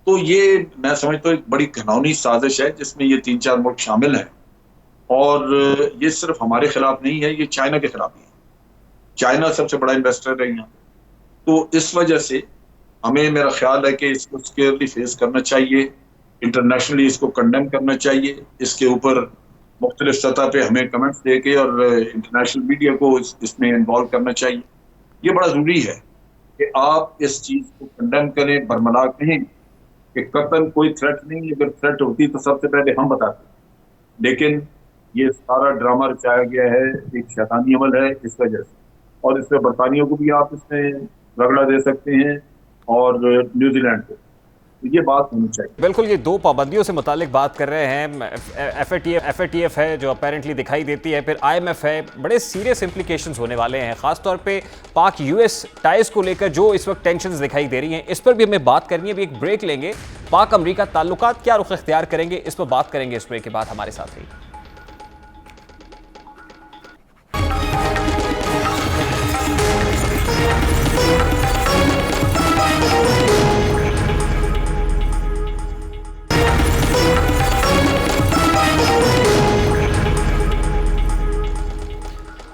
तो ये मैं समझता हूँ एक बड़ी घिनौनी साजिश है जिसमें ये 3-4 मुल्क शामिल हैं, और ये सिर्फ हमारे खिलाफ नहीं है, ये चाइना के खिलाफ ही है। चाइना सबसे बड़ा इन्वेस्टर है यहाँ। तो इस वजह से हमें, मेरा ख्याल है कि इसको स्क्योरली फेस करना चाहिए, इंटरनेशनली इसको कंडेम करना चाहिए, इसके ऊपर मुख्तलिफ सतह पे हमें कमेंट्स दे के और इंटरनेशनल मीडिया को इसमें इन्वॉल्व करना चाहिए। ये बड़ा ज़रूरी है कि आप इस चीज़ को कंडेम करें, बरमला कहें कि कतल कोई थ्रेट नहीं। अगर थ्रेट होती तो सबसे पहले हम बताते, लेकिन ये सारा ड्रामा रचाया गया है, एक शैतानी अमल है इस वजह से। और इसमें बरतानिया को भी आप इसमें रगड़ा दे सकते हैं और न्यूजीलैंड को, तो ये बात होनी चाहिए। बिल्कुल, ये दो पाबंदियों से मुतालिक बात कर रहे हैं। FATF है जो अपेरेंटली दिखाई देती है, फिर IMF है। बड़े सीरियस इंप्लीकेशंस होने वाले हैं, खासतौर पे पाक US टाइज को लेकर जो इस वक्त टेंशंस दिखाई दे रही हैं, इस पर भी हमें बात करनी है। अभी एक ब्रेक लेंगे। पाक अमरीका ताल्लुकात क्या रुख इख्तियार करेंगे, इस पर बात करेंगे इस ब्रेक के बाद। हमारे साथ ही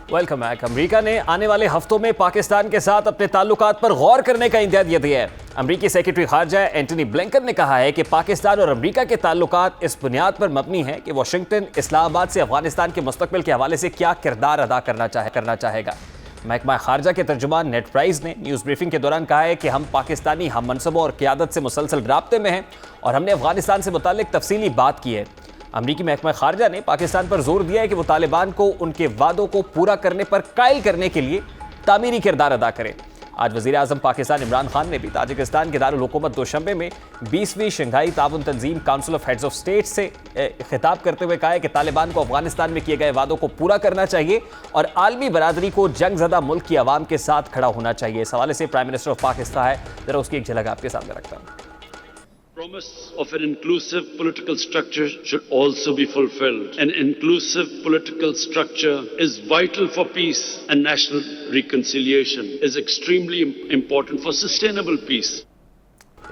वेलकम बैक। अमेरिका ने आने वाले हफ्तों में पाकिस्तान के साथ अपने ताल्लुकात पर गौर करने का इंदिया दिया है। अमेरिकी सेक्रेटरी खारजा एंटनी ब्लिंकन ने कहा है कि पाकिस्तान और अमेरिका के ताल्लुकात इस बुनियाद पर मबनी है कि वाशिंगटन इस्लामाबाद से अफगानिस्तान के मुस्तकबिल के हवाले से क्या किरदार अदा करना चाहेगा। महकमा खारजा के तर्जुमान नेड प्राइस ने न्यूज़ ब्रीफिंग के दौरान कहा है कि हम पाकिस्तानी हम मनसबों और क़यादत से मुसलसल राब्ते में हैं और हमने अफगानिस्तान से मुताल्लिक तफसीली बात की है। अमरीकी महकमा खारजा ने पाकिस्तान पर जोर दिया है कि वो तालिबान को उनके वादों को पूरा करने पर कायल करने के लिए तामीरी किरदार अदा करे। आज वज़ीर आज़म पाकिस्तान इमरान खान ने भी ताजिकिस्तान के दारुल हुकूमत दोशंबे में 20वीं शंघाई ताउन तंजीम council of heads of state से खिताब करते हुए कहा है कि तालिबान को अफगानिस्तान में किए गए वादों को पूरा करना चाहिए और आलमी बरादरी को जंगज़दा मुल्क की आवाम के साथ खड़ा होना चाहिए। इस हवाले से प्राइम मिनिस्टर ऑफ पाकिस्तान है, जरा उसकी एक झलक आपके सामने रखता हूँ। Promise of an inclusive political structure should also be fulfilled. An inclusive political structure is vital for peace, and national reconciliation is extremely important for sustainable peace.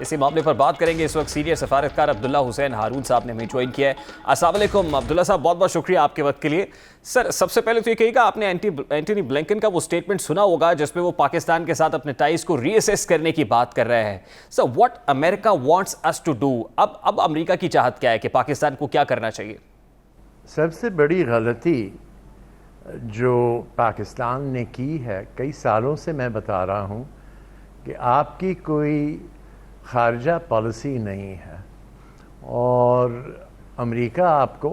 इसी मामले पर बात करेंगे। इस वक्त सीनियर सफारतकार अब्दुल्ला हुसैन हारून साहब ने हमें ज्वाइन किया है। अस्सलाम वालेकुम अब्दुल्ला साहब, बहुत बहुत शुक्रिया आपके वक्त के लिए। सर, सबसे पहले तो ये कहिएगा, आपने एंटनी ब्लिंकन का वो स्टेटमेंट सुना होगा जिसमें वो पाकिस्तान के साथ अपने टाइज को रीअसेस करने की बात कर रहे हैं। Sir, what America wants us to do, अब अमेरिका की चाहत क्या है कि पाकिस्तान को क्या करना चाहिए? सबसे बड़ी गलती जो पाकिस्तान ने की है, कई सालों से मैं बता रहा हूँ कि आपकी कोई खारजा पॉलिसी नहीं है और अमेरिका आपको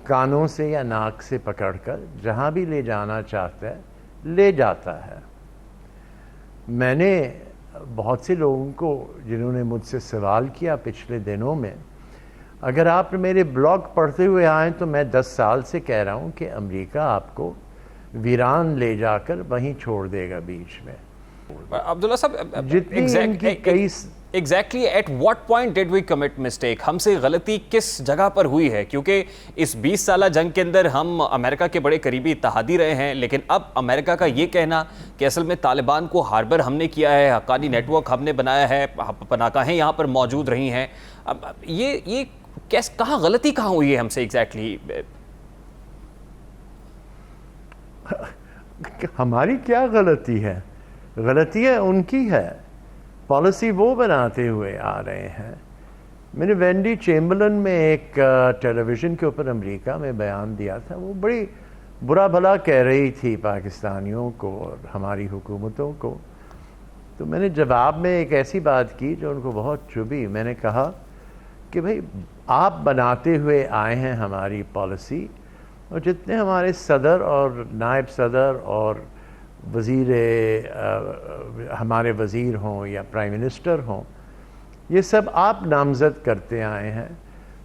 कानों से या नाक से पकड़कर जहाँ भी ले जाना चाहता है ले जाता है। मैंने बहुत से लोगों को जिन्होंने मुझसे सवाल किया पिछले दिनों में, अगर आप मेरे ब्लॉग पढ़ते हुए आए तो मैं 10 साल से कह रहा हूँ कि अमेरिका आपको वीरान ले जाकर वहीं छोड़ देगा बीच में। अब्दुल्ला साहब, जितनी exactly at what point did we commit mistake, हमसे गलती किस जगह पर हुई है? क्योंकि इस 20 साल जंग के अंदर हम अमेरिका के बड़े करीबी इत्तेहादी रहे हैं, लेकिन अब अमेरिका का ये कहना कि असल में तालिबान को हार्बर हमने किया है, हक्कानी नेटवर्क हमने बनाया है, पनागाहें यहाँ पर मौजूद रही हैं, अब ये कैसे, कहाँ गलती कहाँ हुई है हमसे एग्जैक्टली? हमारी क्या गलती है? गलतियाँ उनकी है, पॉलिसी वो बनाते हुए आ रहे हैं। मैंने वेंडी चेम्बरलन में एक टेलीविज़न के ऊपर अमेरिका में बयान दिया था, वो बड़ी बुरा भला कह रही थी पाकिस्तानियों को और हमारी हुकूमतों को। तो मैंने जवाब में एक ऐसी बात की जो उनको बहुत चुभी। मैंने कहा कि भाई आप बनाते हुए आए हैं हमारी पॉलिसी, और जितने हमारे सदर और नायब सदर और हमारे वज़ीर हों या प्राइम मिनिस्टर हों, ये सब आप नामज़द करते आए हैं।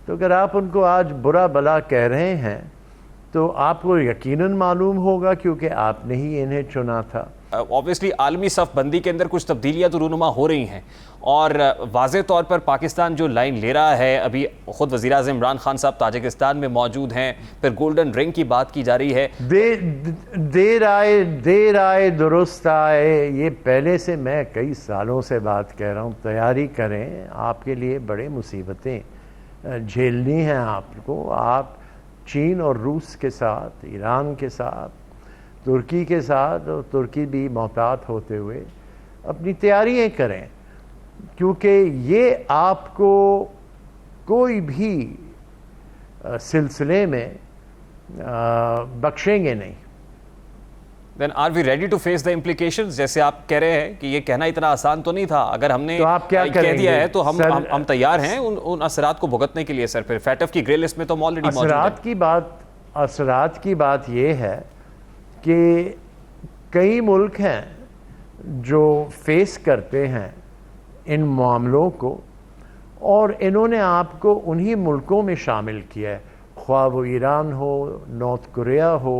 तो अगर आप उनको आज बुरा भला कह रहे हैं तो आपको यकीनन मालूम होगा क्योंकि आपने ही इन्हें चुना था। ऑब्वियसली आलमी सफ़बंदी के अंदर कुछ तब्दीलियाँ तो रूनुमा हो रही हैं और वाज़े तौर पर पाकिस्तान जो लाइन ले रहा है, अभी ख़ुद वज़ीर आज़म इमरान खान साहब ताजिकिस्तान में मौजूद हैं, फिर गोल्डन रिंग की बात की जा रही है। देर आए दुरुस्त आए, ये पहले से मैं कई सालों से बात कह रहा हूँ। तैयारी करें, आपके लिए बड़े मुसीबतें झेलनी हैं आपको। आप चीन और रूस के साथ, ईरान के साथ, तुर्की के साथ, और तुर्की भी मोहतात होते हुए अपनी तैयारियां करें, क्योंकि ये आपको कोई भी सिलसिले में बख्शेंगे नहीं। Then are we ready to face the implications? जैसे आप कह रहे हैं कि ये कहना इतना आसान तो नहीं था, अगर हमने तो आप क्या कह दिया है तो हम तैयार हैं उन असरात को भुगतने के लिए। सर, फिर फैटफ की ग्रे लिस्ट में तो हम ऑलरेडी मौजूद हैं। असरात की बात ये है कि कई मुल्क हैं जो फेस करते हैं इन मामलों को, और इन्होंने आपको उन्हीं मुल्कों में शामिल किया है, ख्वाह वो ईरान हो, नॉर्थ कोरिया हो,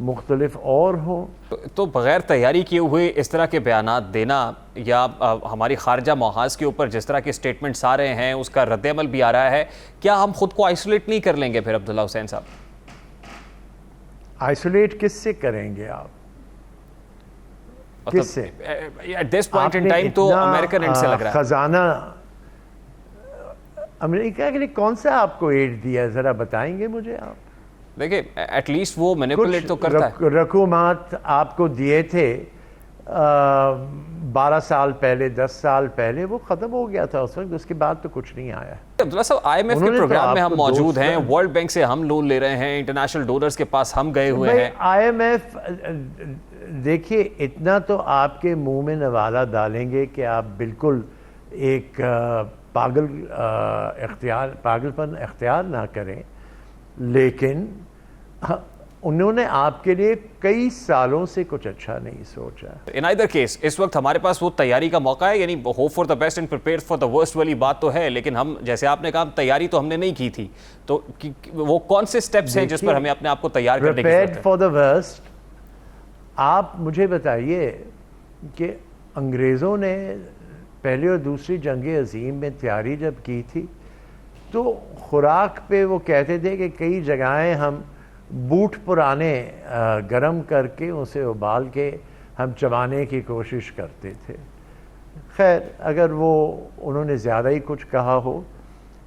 मुख्तलिफ और हो। तो बग़ैर तैयारी किए हुए इस तरह के बयानात देना, या हमारी खारजा महाज के ऊपर जिस तरह के स्टेटमेंट्स आ रहे हैं उसका रद्दअमल भी आ रहा है, क्या हम खुद को आइसोलेट नहीं कर लेंगे फिर अब्दुल्ला हुसैन साहब? आइसोलेट किससे करेंगे आप? किससे? At this point in time तो अमेरिकन एंड से लग रहा है। खजाना अमेरिका के लिए कौन सा आपको एड दिया, जरा बताएंगे मुझे आप? देखिए एटलीस्ट वो मैनिपुलेट तो करता है। रकूमात आपको दिए थे 12 साल पहले, 10 साल पहले, वो खत्म हो गया था उस वक्त, उसके बाद तो कुछ नहीं आया। अब्दुल्ला साहब, IMF के प्रोग्राम में हम मौजूद हैं, वर्ल्ड बैंक से हम लोन ले रहे हैं, इंटरनेशनल डोनर्स के पास हम गए हुए हैं। IMF देखिए, इतना तो आपके मुंह में नवाला डालेंगे कि आप बिल्कुल एक पागलपन इख्तियार ना करें, लेकिन उन्होंने आपके लिए कई सालों से कुछ अच्छा नहीं सोचा। इन आइदर केस इस वक्त हमारे पास वो तैयारी का मौका है, यानी hope for the best and prepare for the worst वाली बात तो है, लेकिन हम जैसे आपने कहा तैयारी तो हमने नहीं की थी, तो वो कौन से स्टेप्स हैं जिस पर हमें अपने आप को तैयार करने की जरूरत है? फॉर द वर्स्ट, आप मुझे बताइए कि अंग्रेज़ों ने पहली और दूसरी जंग अजीम में तैयारी जब की थी तो खुराक पे वो कहते थे कि कई जगहें हम बूट पुराने गरम करके उसे उबाल के हम चबाने की कोशिश करते थे। खैर, अगर वो उन्होंने ज़्यादा ही कुछ कहा हो,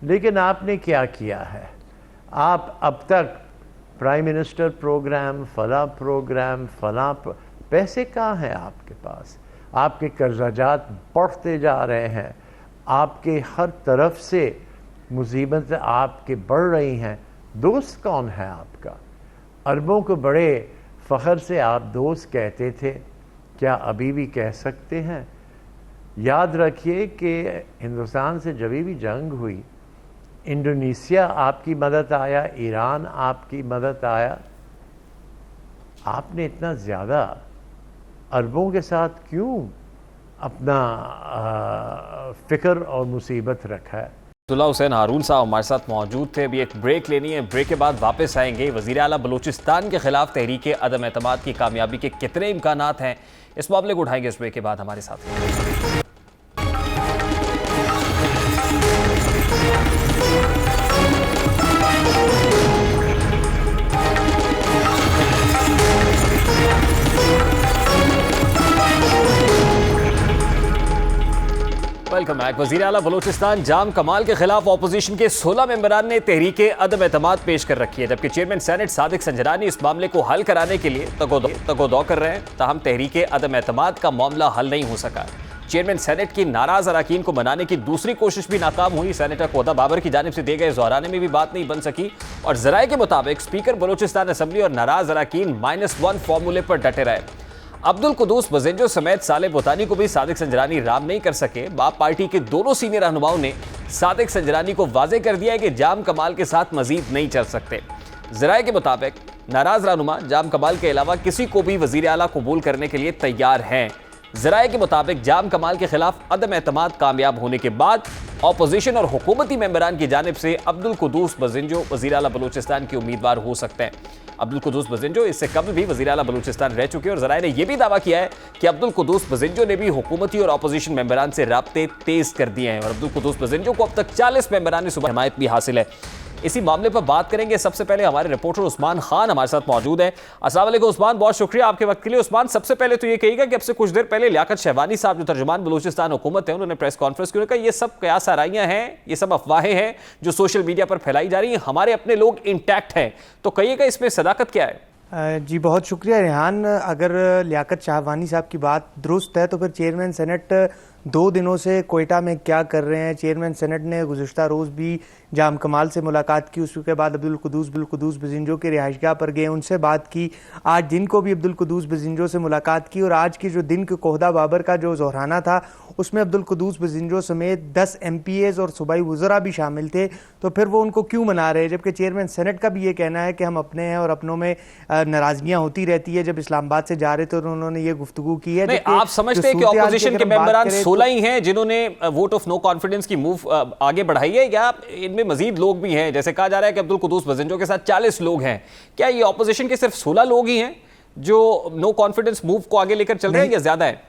लेकिन आपने क्या किया है? आप अब तक प्राइम मिनिस्टर प्रोग्राम, फला पैसे कहाँ हैं आपके पास? आपके कर्जाजात बढ़ते जा रहे हैं, आपके हर तरफ से मुसीबतें आपके बढ़ रही हैं। दोस्त कौन है आपका? अरबों को बड़े फ़ख्र से आप दोस्त कहते थे, क्या अभी भी कह सकते हैं? याद रखिए कि हिंदुस्तान से जब भी जंग हुई, इंडोनेशिया आपकी मदद आया, ईरान आपकी मदद आया। आपने इतना ज़्यादा अरबों के साथ क्यों अपना फ़िक्र और मुसीबत रखा है? अब्दुल्ला हुसैन हारून साहब हमारे साथ मौजूद थे। अभी एक ब्रेक लेनी है, ब्रेक के बाद वापस आएंगे। वज़ीर आला बलूचिस्तान के खिलाफ तहरीक अदम एतमाद की कामयाबी के कितने इम्कानात हैं, इस मामले को उठाएंगे इस ब्रेक के बाद हमारे साथ। Welcome back. वज़ीर आला बलूचिस्तान जाम कमाल के खिलाफ अपोजिशन के 16 मेंबरान ने तहरीक अदम एतमाद पेश कर रखी है, जबकि चेयरमैन सेनेट सादिक संजरानी इस मामले को हल कराने के लिए तगोदो कर रहे हैं। ताहम तहरीक अदम एतमाद का मामला हल नहीं हो सका। चेयरमैन सेनेट की नाराज अरकान को मनाने की दूसरी कोशिश भी नाकाम हुई। सेनेटर कोदा बाबर की जानिब से दिए गए ज़ोहराने में भी बात नहीं बन सकी, और ज़राए के मुताबिक स्पीकर बलूचिस्तान असम्बली और नाराज अरकान -1 फार्मूले पर डटे रहे। अब्दुल कुदूस बज़ेंजो समेत साले बोतानी को भी सादिक संजरानी राम नहीं कर सके। बाप पार्टी के दोनों सीनियर रहनुमाओं ने सादिक संजरानी को वाजे कर दिया है कि जाम कमाल के साथ मजीद नहीं चल सकते। ज़राए के मुताबिक नाराज रहनुमा जाम कमाल के अलावा किसी को भी वज़ीर आला कबूल करने के लिए तैयार हैं। ज़राए के मुताबिक जाम कमाल के खिलाफ अदम एतमाद कामयाब होने के बाद अपोजिशन और हुकूमती मेंबरान की जानिब से अब्दुल कुदूस बज़ेंजो वज़ीर आला बलूचिस्तान के उम्मीदवार हो सकते हैं। अब्दुल कुदूस बज़ेंजो इससे कबल भी वज़ीर आला बलूचिस्तान रह चुके हैं, और ज़राए ने यह भी दावा किया है कि अब्दुल कुदूस बज़ेंजो ने भी हुकूमती और अपोजिशन मेंबरान से राब्ते तेज कर दिए हैं, और अब्दुल कुदूस बज़ेंजो को अब तक 40 मेंबरान सुबह हिमायत भी हासिल है। इसी मामले पर बात करेंगे। सबसे पहले हमारे रिपोर्टर उस्मान खान हमारे साथ मौजूद हैं। अस्सलाम वालेकुम उस्मान, बहुत शुक्रिया आपके वक्त के लिए। उस्मान, सबसे पहले तो ये कहिएगा कि अब से कुछ देर पहले लियाकत शहवानी साहब जो तर्जुमान बलूचिस्तान हुकूमत है, उन्होंने प्रेस कॉन्फ्रेंस की कहा ये सब कयास आराइयां हैं, ये सब अफवाहें हैं जो सोशल मीडिया पर फैलाई जा रही हैं, हमारे अपने लोग इंटैक्ट हैं, तो कहिएगा इसमें सदाकत क्या है? जी बहुत शुक्रिया रेहान। अगर लियाकत शहवानी साहब की बात दुरुस्त है तो फिर चेयरमैन सेनेट 2 दिनों से कोयटा में क्या कर रहे हैं? चेयरमैन सेनेट ने गुज़िश्ता रोज़ भी जाम कमाल से मुलाकात की, उसके बाद अब्दुल कुदूस बज़ेंजो के रिहाइशगाह पर गए, उनसे बात की। आज दिन को भी अब्दुल कुदूस बज़ेंजो से मुलाकात की, और आज की जो दिन के कोहदा बाबर का जो ज़ोहराना था उसमें अब्दुल कुदूस बज़ेंजो समेत 10 MPAs और सूबाई वज़रा भी शामिल थे। तो फिर वो उनको क्यों मना रहे हैं, जबकि चेयरमैन सेनेट का भी ये कहना है कि हम अपने हैं और अपनों में नाराजगियाँ होती रहती है। जब इस्लामाबाद से जा रहे थे तो उन्होंने ये गुफ्तगू की है। आप समझते हैं कि अपोजिशन के मेंबरान 16 ही हैं जिन्होंने वोट ऑफ नो कॉन्फिडेंस की मूव आगे बढ़ाई है, या इनमें मजीद लोग भी हैं? जैसे कहा जा रहा है कि अब्दुल कुदूस बज़ेंजो के साथ 40 लोग हैं, क्या ये ऑपोजिशन के सिर्फ 16 लोग ही हैं जो नो कॉन्फिडेंस मूव को आगे लेकर चल रहे हैं, या ज्यादा है?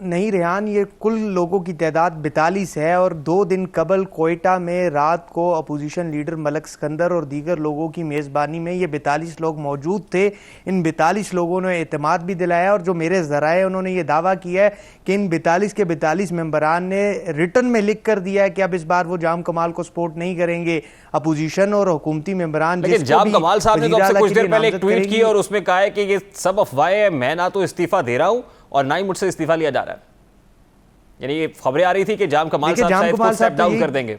नहीं रेहान, ये कुल लोगों की तादाद 42 है और 2 दिन कबल कोयटा में रात को अपोजिशन लीडर मलक सिकंदर और दीगर लोगों की मेज़बानी में ये 42 लोग मौजूद थे। इन 42 लोगों ने एतमाद भी दिलाया और जो मेरे ज़राए उन्होंने ये दावा किया है कि इन 42 के 42 मेंबरान ने रिटर्न में लिख कर दिया है कि अब इस बार वो जाम कमाल को सपोर्ट नहीं करेंगे। अपोजिशन और हुकूमती मेंबरान, लेकिन जाम कमाल साहब ने तो आपसे कुछ देर पहले एक ट्वीट की और उसमें कहा है कि ये सब अफवाहें हैं, मैं ना तो इस्तीफा दे रहा हूं और ना ही मुझसे इस्तीफा लिया जा रहा है। यानी ये खबरें आ रही थी कि जाम कमाल साहब शायद खुद स्टेप डाउन कर देंगे।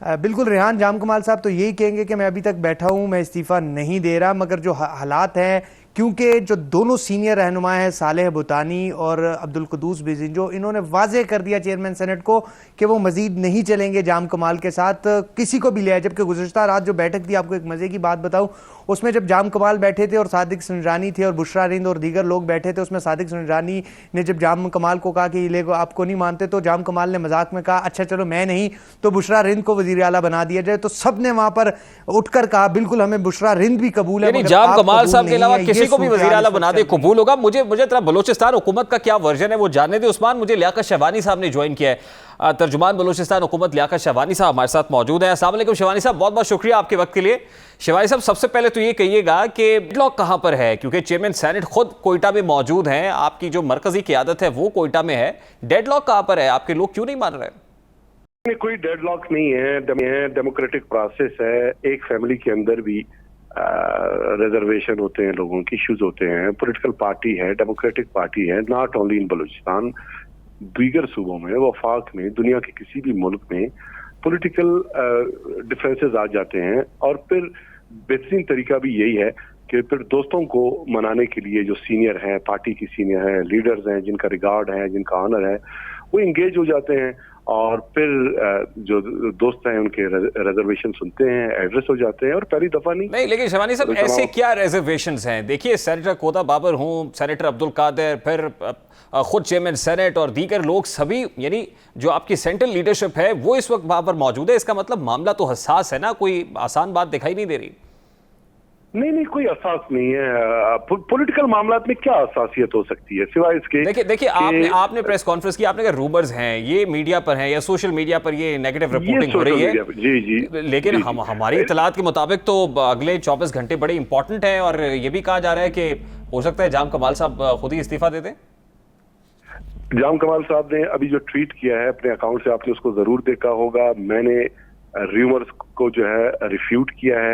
बिल्कुल रेहान, जाम कमाल साहब तो यही कहेंगे कि मैं अभी तक बैठा हूं, मैं इस्तीफा नहीं दे रहा, मगर जो हालात हैं, क्योंकि जो दोनों सीनियर रहनुमा हैं सालेह बुतानी और अब्दुल कुद्दूस बिजिंजो, इन्होंने वाजे कर दिया चेयरमैन सेनेट को कि वो मजीद नहीं चलेंगे जाम कमाल के साथ, किसी को भी ले आए। जबकि गुज़िश्ता रात जो बैठक थी, आपको एक मजे की बात बताऊं, उसमें जब जाम कमाल बैठे थे और सादिक संजरानी थे और बुशरा रिंद और दीगर लोग बैठे थे, उसमें सादिक संजरानी ने जब जाम कमाल को कहा कि ये आपको नहीं मानते, तो जाम कमाल ने मजाक में कहा अच्छा चलो मैं नहीं तो बुशरा रिंद को वजीर आला बना दिया जाए। तो सब ने वहां पर उठकर कहा बिल्कुल हमें बुशरा रिंद भी कबूल है, जाम कमाल साहब के अलावा किसी को भी वजीर आला बना दे कबूल होगा। मुझे तेरा बलोचिस्तान हुकूमत का क्या वर्जन है वो जानने दे उस्मान। मुझे लियाकत शहवानी साहब ने ज्वाइन किया है, तर्जुमान बलोचिस्तान हुकूमत लियाकत शहवानी साहब हमारे साथ मौजूद है। अस्सलाम वालेकुम शहवानी साहब, बहुत बहुत शुक्रिया आपके वक्त के लिए। शहवानी साहब, सबसे पहले तो ये कहिएगा कि डेडलॉक कहां पर है, क्योंकि चेयरमैन सेनेट खुद कोयटा में मौजूद हैं, आपकी जो मरकजी क़ियादत है वो कोयटा में है, डेडलॉक कहां पर है, आपके लोग क्यों नहीं मान रहे? कोई डेडलॉक नहीं है, डेमोक्रेटिक प्रोसेस है। एक फैमिली के अंदर भी रिजर्वेशन होते हैं, लोगों की इश्यूज होते हैं। पॉलिटिकल पार्टी है, डेमोक्रेटिक पार्टी है, नॉट ओनली इन बलूचिस्तान, दीगर सूबों में, वफाक में, दुनिया के किसी भी मुल्क में पॉलिटिकल डिफरेंसेस आ जाते हैं। और फिर बेहतरीन तरीका भी यही है कि फिर दोस्तों को मनाने के लिए जो सीनियर हैं, पार्टी की सीनियर हैं, लीडर्स हैं, जिनका रिगार्ड है, जिनका ऑनर है, वो इंगेज हो जाते हैं और फिर जो दोस्त हैं उनके रिजर्वेशन सुनते हैं, एड्रेस हो जाते हैं और पहली दफा नहीं। लेकिन शहवानी साहब, ऐसे क्या रिजर्वेशंस हैं? देखिए, सेनेटर कोदा बाबर हूं, सेनेटर अब्दुल कादिर, फिर खुद चेयरमैन सेनेट और दीगर लोग सभी, यानी जो आपकी सेंट्रल लीडरशिप है वो इस वक्त वहां पर मौजूद है। इसका मतलब मामला तो हसास है ना, कोई आसान बात दिखाई नहीं दे रही। नहीं, कोई असास नहीं है। पॉलिटिकल मामलात में क्या असासियत हो सकती है सिवाय इसके? देखिए आपने प्रेस कॉन्फ्रेंस की, आपने कहा रूमर्स हैं, ये मीडिया पर हैं या सोशल मीडिया पर ये नेगेटिव रिपोर्टिंग हो रही है। जी। लेकिन हमारी इतलात के मुताबिक तो अगले 24 घंटे बड़े इंपॉर्टेंट हैं और ये भी कहा जा रहा है कि हो सकता है जाम कमाल साहब खुद ही इस्तीफा दे दें। जाम कमाल साहब ने अभी जो ट्वीट किया है अपने अकाउंट से, आपने उसको जरूर देखा होगा। मैंने रूमर्स को जो है रिफ्यूट किया है,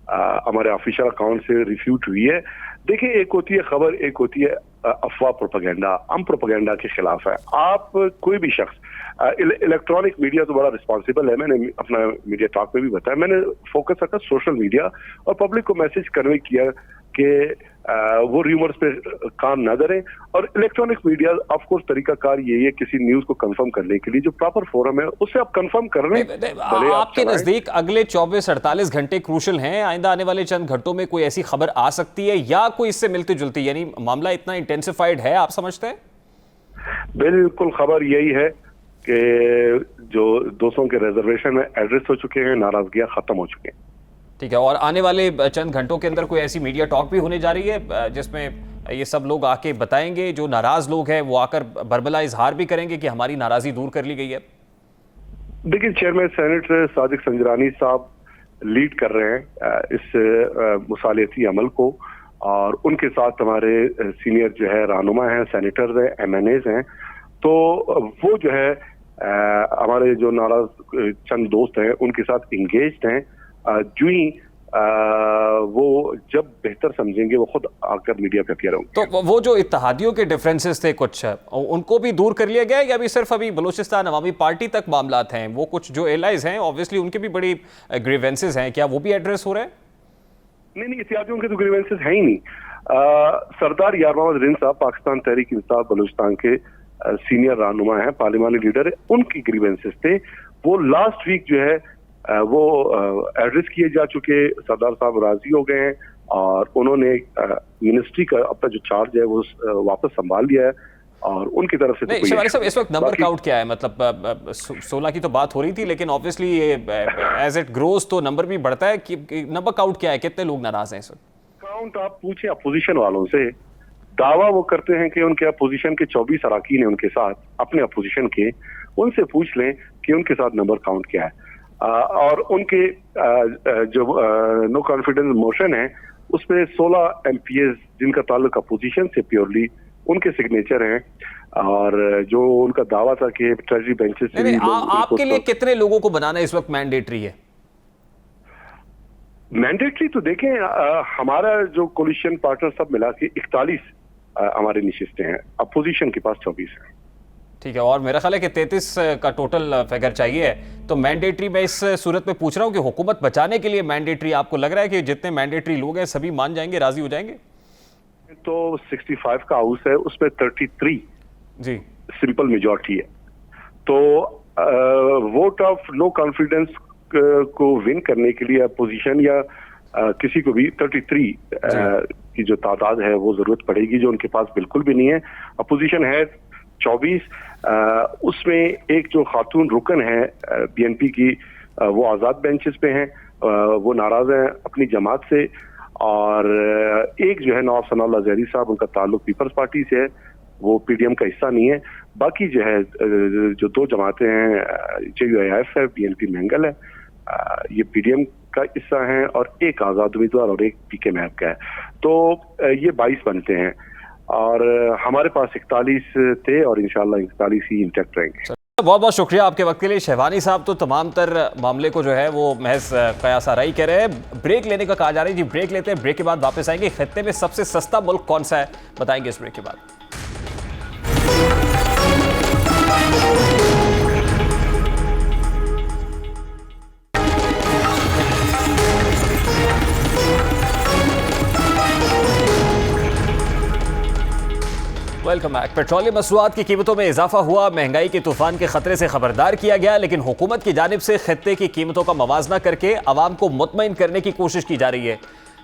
हमारे ऑफिशियल अकाउंट से रिफ्यूट हुई है। देखिए, एक होती है खबर, एक होती है अफवाह, प्रोपेगेंडा। हम प्रोपेगेंडा के खिलाफ है। आप कोई भी शख्स, इलेक्ट्रॉनिक मीडिया तो बड़ा रिस्पॉन्सिबल है, मैंने अपना मीडिया टॉक में भी बताया, मैंने फोकस रखा सोशल मीडिया और पब्लिक को मैसेज कन्वे किया कि वो रूमर्स पे काम ना करें। और इलेक्ट्रॉनिक मीडिया ऑफ कोर्स तरीकाकार यही है किसी न्यूज को कंफर्म करने के लिए, जो प्रॉपर फोरम है उससे आप कंफर्म कर रहे हैं। आपके नजदीक अगले 24-48 घंटे क्रूशल हैं, आइंदा आने वाले चंद घंटों में कोई ऐसी खबर आ सकती है या कोई इससे मिलती जुलती, यानी मामला इतना इंटेंसिफाइड है आप समझते हैं? बिल्कुल, खबर यही है कि जो दोस्तों के रिजर्वेशन में एड्रेस हो चुके हैं, नाराजगियां खत्म हो चुके हैं। ठीक है, और आने वाले चंद घंटों के अंदर कोई ऐसी मीडिया टॉक भी होने जा रही है जिसमें ये सब लोग आके बताएंगे, जो नाराज लोग हैं वो आकर बरबला इजहार भी करेंगे कि हमारी नाराजगी दूर कर ली गई है? देखिए, चेयरमैन सेनेट सादिक संजरानी साहब लीड कर रहे हैं इस मुसालियती अमल को और उनके साथ हमारे सीनियर जो है रहनुमा हैं, सेनेटर्स हैं, MNAs हैं। तो वो जो है हमारे जो नाराज चंद दोस्त हैं उनके साथ इंगेज्ड हैं। जो ही वो जब बेहतर समझेंगे वो खुद आकर मीडिया पे अपीयर होंगे। तो वो जो इत्तेहादियों के डिफरेंसेस थे कुछ, उनको भी दूर कर लिया गया या अभी सिर्फ अभी बलूचिस्तान अवामी पार्टी तक मामलात हैं? वो कुछ जो एलाइज हैं ऑब्वियसली उनके भी बड़ी ग्रीवेंसेस हैं, क्या वो भी एड्रेस हो रहे हैं? नहीं, इत्तेहादियों के तो ग्रीवेंसेस है ही नहीं। सरदार यार मोहम्मद रिंद साहब पाकिस्तान तहरीक इंसाफ बलूचिस्तान के सीनियर रहनुमा हैं, पार्लिमानी लीडर है, उनकी ग्रीवेंसेस थे। वो लास्ट वीक जो है वो एड्रेस किए जा चुके। सरदार साहब राजी हो गए हैं और उन्होंने मिनिस्ट्री का अपना जो चार्ज है वो वापस संभाल लिया है और उनकी तरफ से नहीं। शिवानी साहब, इस वक्त नंबर काउंट क्या है? मतलब 16 की तो बात हो रही थी, लेकिन ऑब्वियसली एज इट ग्रोज तो नंबर भी बढ़ता है। कि नंबर काउंट क्या है, कितने लोग नाराज हैं इस वक्त? काउंट आप पूछे अपोजिशन वालों से, दावा वो करते हैं कि उनके अपोजिशन के 24 अराकीन है उनके साथ, अपने अपोजिशन के, उनसे पूछ लें कि उनके साथ नंबर काउंट क्या है। और उनके जो नो कॉन्फिडेंस मोशन है उसमें 16 MPs जिनका ताल्लुक अपोजिशन से प्योरली, उनके सिग्नेचर हैं। और जो उनका दावा था कि ट्रेजरी बेंचेस से आपके लिए कितने लोगों को बनाना इस वक्त मैंडेटरी है? मैंडेटरी तो देखें, हमारा जो कोलिशन पार्टनर सब मिला के 41 हमारे निशिस्तें हैं, अपोजिशन के पास 24 है। ठीक है, और मेरा ख्याल है कि 33 का टोटल फिगर चाहिए। तो मैंडेटरी मैं इस सूरत में पूछ रहा हूँ कि हुकूमत बचाने के लिए मैंडेटरी आपको लग रहा है कि जितने मैंडेटरी लोग हैं सभी मान जाएंगे, राजी हो जाएंगे? तो 65 का हाउस है, उसमें 33 जी सिंपल मेजॉरिटी है। तो वोट ऑफ नो कॉन्फिडेंस को विन करने के लिए अपोजिशन या किसी को भी 33 की जो तादाद है वो जरूरत पड़ेगी, जो उनके पास बिल्कुल भी नहीं है। अपोजिशन है 24, उसमें एक जो खातून रुकन है BNP की, वो आज़ाद बेंचेस पे हैं, वो नाराज हैं अपनी जमात से। और एक जो है नवाब सनाउल्लाह ज़हरी साहब, उनका ताल्लुक पीपल्स पार्टी से है, वो PDM का हिस्सा नहीं है। बाकी जो है जो 2 जमातें हैं, JUIF है, BNP मैंगल है, ये PDM का हिस्सा है, और एक आज़ाद उम्मीदवार और एक PK मैप का है। तो ये 22 बनते हैं, और हमारे पास 41 थे और इंशाल्लाह 41 ही इंटैक्ट रहेंगे। बहुत बहुत शुक्रिया आपके वक्त के लिए। शहवानी साहब तो तमाम तर मामले को जो है वो महज कयास आराई कह रहे हैं। ब्रेक लेने का कहा जा रहा है जी, ब्रेक लेते हैं, ब्रेक के बाद वापस आएंगे। खित्ते में सबसे सस्ता मुल्क कौन सा है बताएंगे इस ब्रेक के बाद। Welcome back. पेट्रोलियम मसनूआत की कीमतों में इजाफा हुआ, महंगाई के तूफान के खतरे से खबरदार किया गया, लेकिन हुकूमत की जानिब से खित्ते की कीमतों का मवाजना करके आवाम को मुतमईन करने की कोशिश की जा रही है।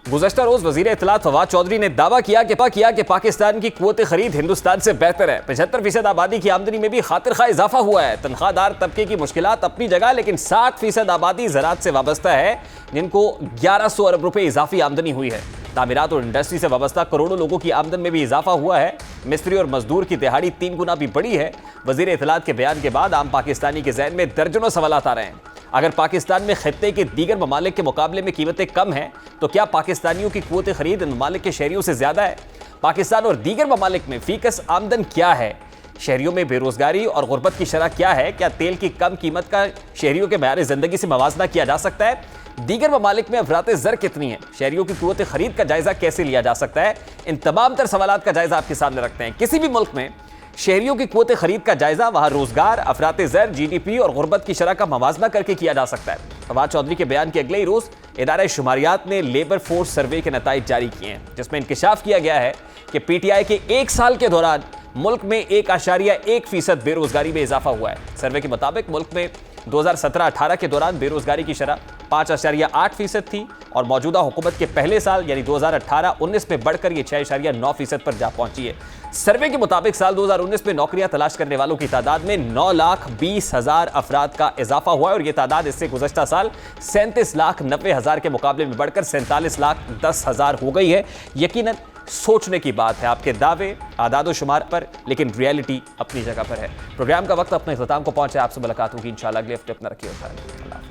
गुज़श्ता रोज वज़ीर इत्तलात फवाद चौधरी ने दावा किया कि पाकिस्तान की क़ुव्वत ख़रीद हिंदुस्तान से बेहतर है। 75% आबादी की आमदनी में भी खातिर खा इजाफा हुआ है। तनख्वाहदार तबके की मुश्किलात अपनी जगह, लेकिन 60% आबादी ज़राअत से वाबस्ता है, जिनको 1100 अरब रुपये इजाफी आमदनी हुई है। तामीरात और इंडस्ट्री से वाबस्ता करोड़ों लोगों की आमदन में भी इजाफा हुआ है। मिस्त्री और मजदूर की दिहाड़ी 3 गुना भी बढ़ी है। वज़ीर इत्तलात के बयान के बाद आम पाकिस्तानी के ज़हन में दर्जनों सवालात आ रहे हैं। अगर पाकिस्तान में खित्ते के दीगर ममालिक के मुकाबले में कीमतें कम हैं, तो क्या पाकिस्तानियों की क़ुव्वत ख़रीद इन ममालिक के शहरियों से ज़्यादा है? पाकिस्तान और दीगर ममालिक में फ़ीकस आमदन क्या है? शहरियों में बेरोज़गारी और गुर्बत की शरह क्या है? क्या तेल की कम कीमत का शहरियों के मयार ज़िंदगी से मवाजना किया जा सकता है? दीगर ममालिक में अफराते ज़र कितनी है? शहरियों की क़ुव्वत ख़रीद का जायज़ा कैसे लिया जा सकता है? इन तमाम तर सवालात का जायज़ा आपके सामने रखते हैं। किसी भी मुल्क में शहरियों की क़ुव्वत ख़रीद का जायज़ा वहाँ रोज़गार, अफराते ज़र, GDP और गुर्बत की शरह का मवाजना करके किया जा सकता है। फवाद चौधरी के बयान के अगले ही रोज़ इदारा शुमारियात ने लेबर फोर्स सर्वे के नताइज जारी किए हैं, जिसमें इंकशाफ किया गया है कि PTI के 1 साल के दौरान मुल्क में 1.1% बेरोज़गारी में इजाफा हुआ है। सर्वे के मुताबिक मुल्क में 2017-18 के दौरान बेरोज़गारी की शरह 5.8% थी, और मौजूदा हुकूमत के पहले साल यानी 2018-19 में बढ़कर ये 6.9% पर जा पहुंची है। सर्वे के मुताबिक साल 2019 में नौकरियां तलाश करने वालों की तादाद में 9,20,000 अफराद का इजाफा हुआ है, और यह तादाद इससे गुज़श्ता साल 37,90,000 के मुकाबले में बढ़कर 47,10,000 हो गई है। यकीनन सोचने की बात है आपके दावे आदाद शुमार पर, लेकिन रियलिटी अपनी जगह पर है। प्रोग्राम का वक्त अपने इख्तिताम को पहुंचे। आपसे मुलाकात होगी इंशाल्लाह अगले हफ्ते। अपना रखिए।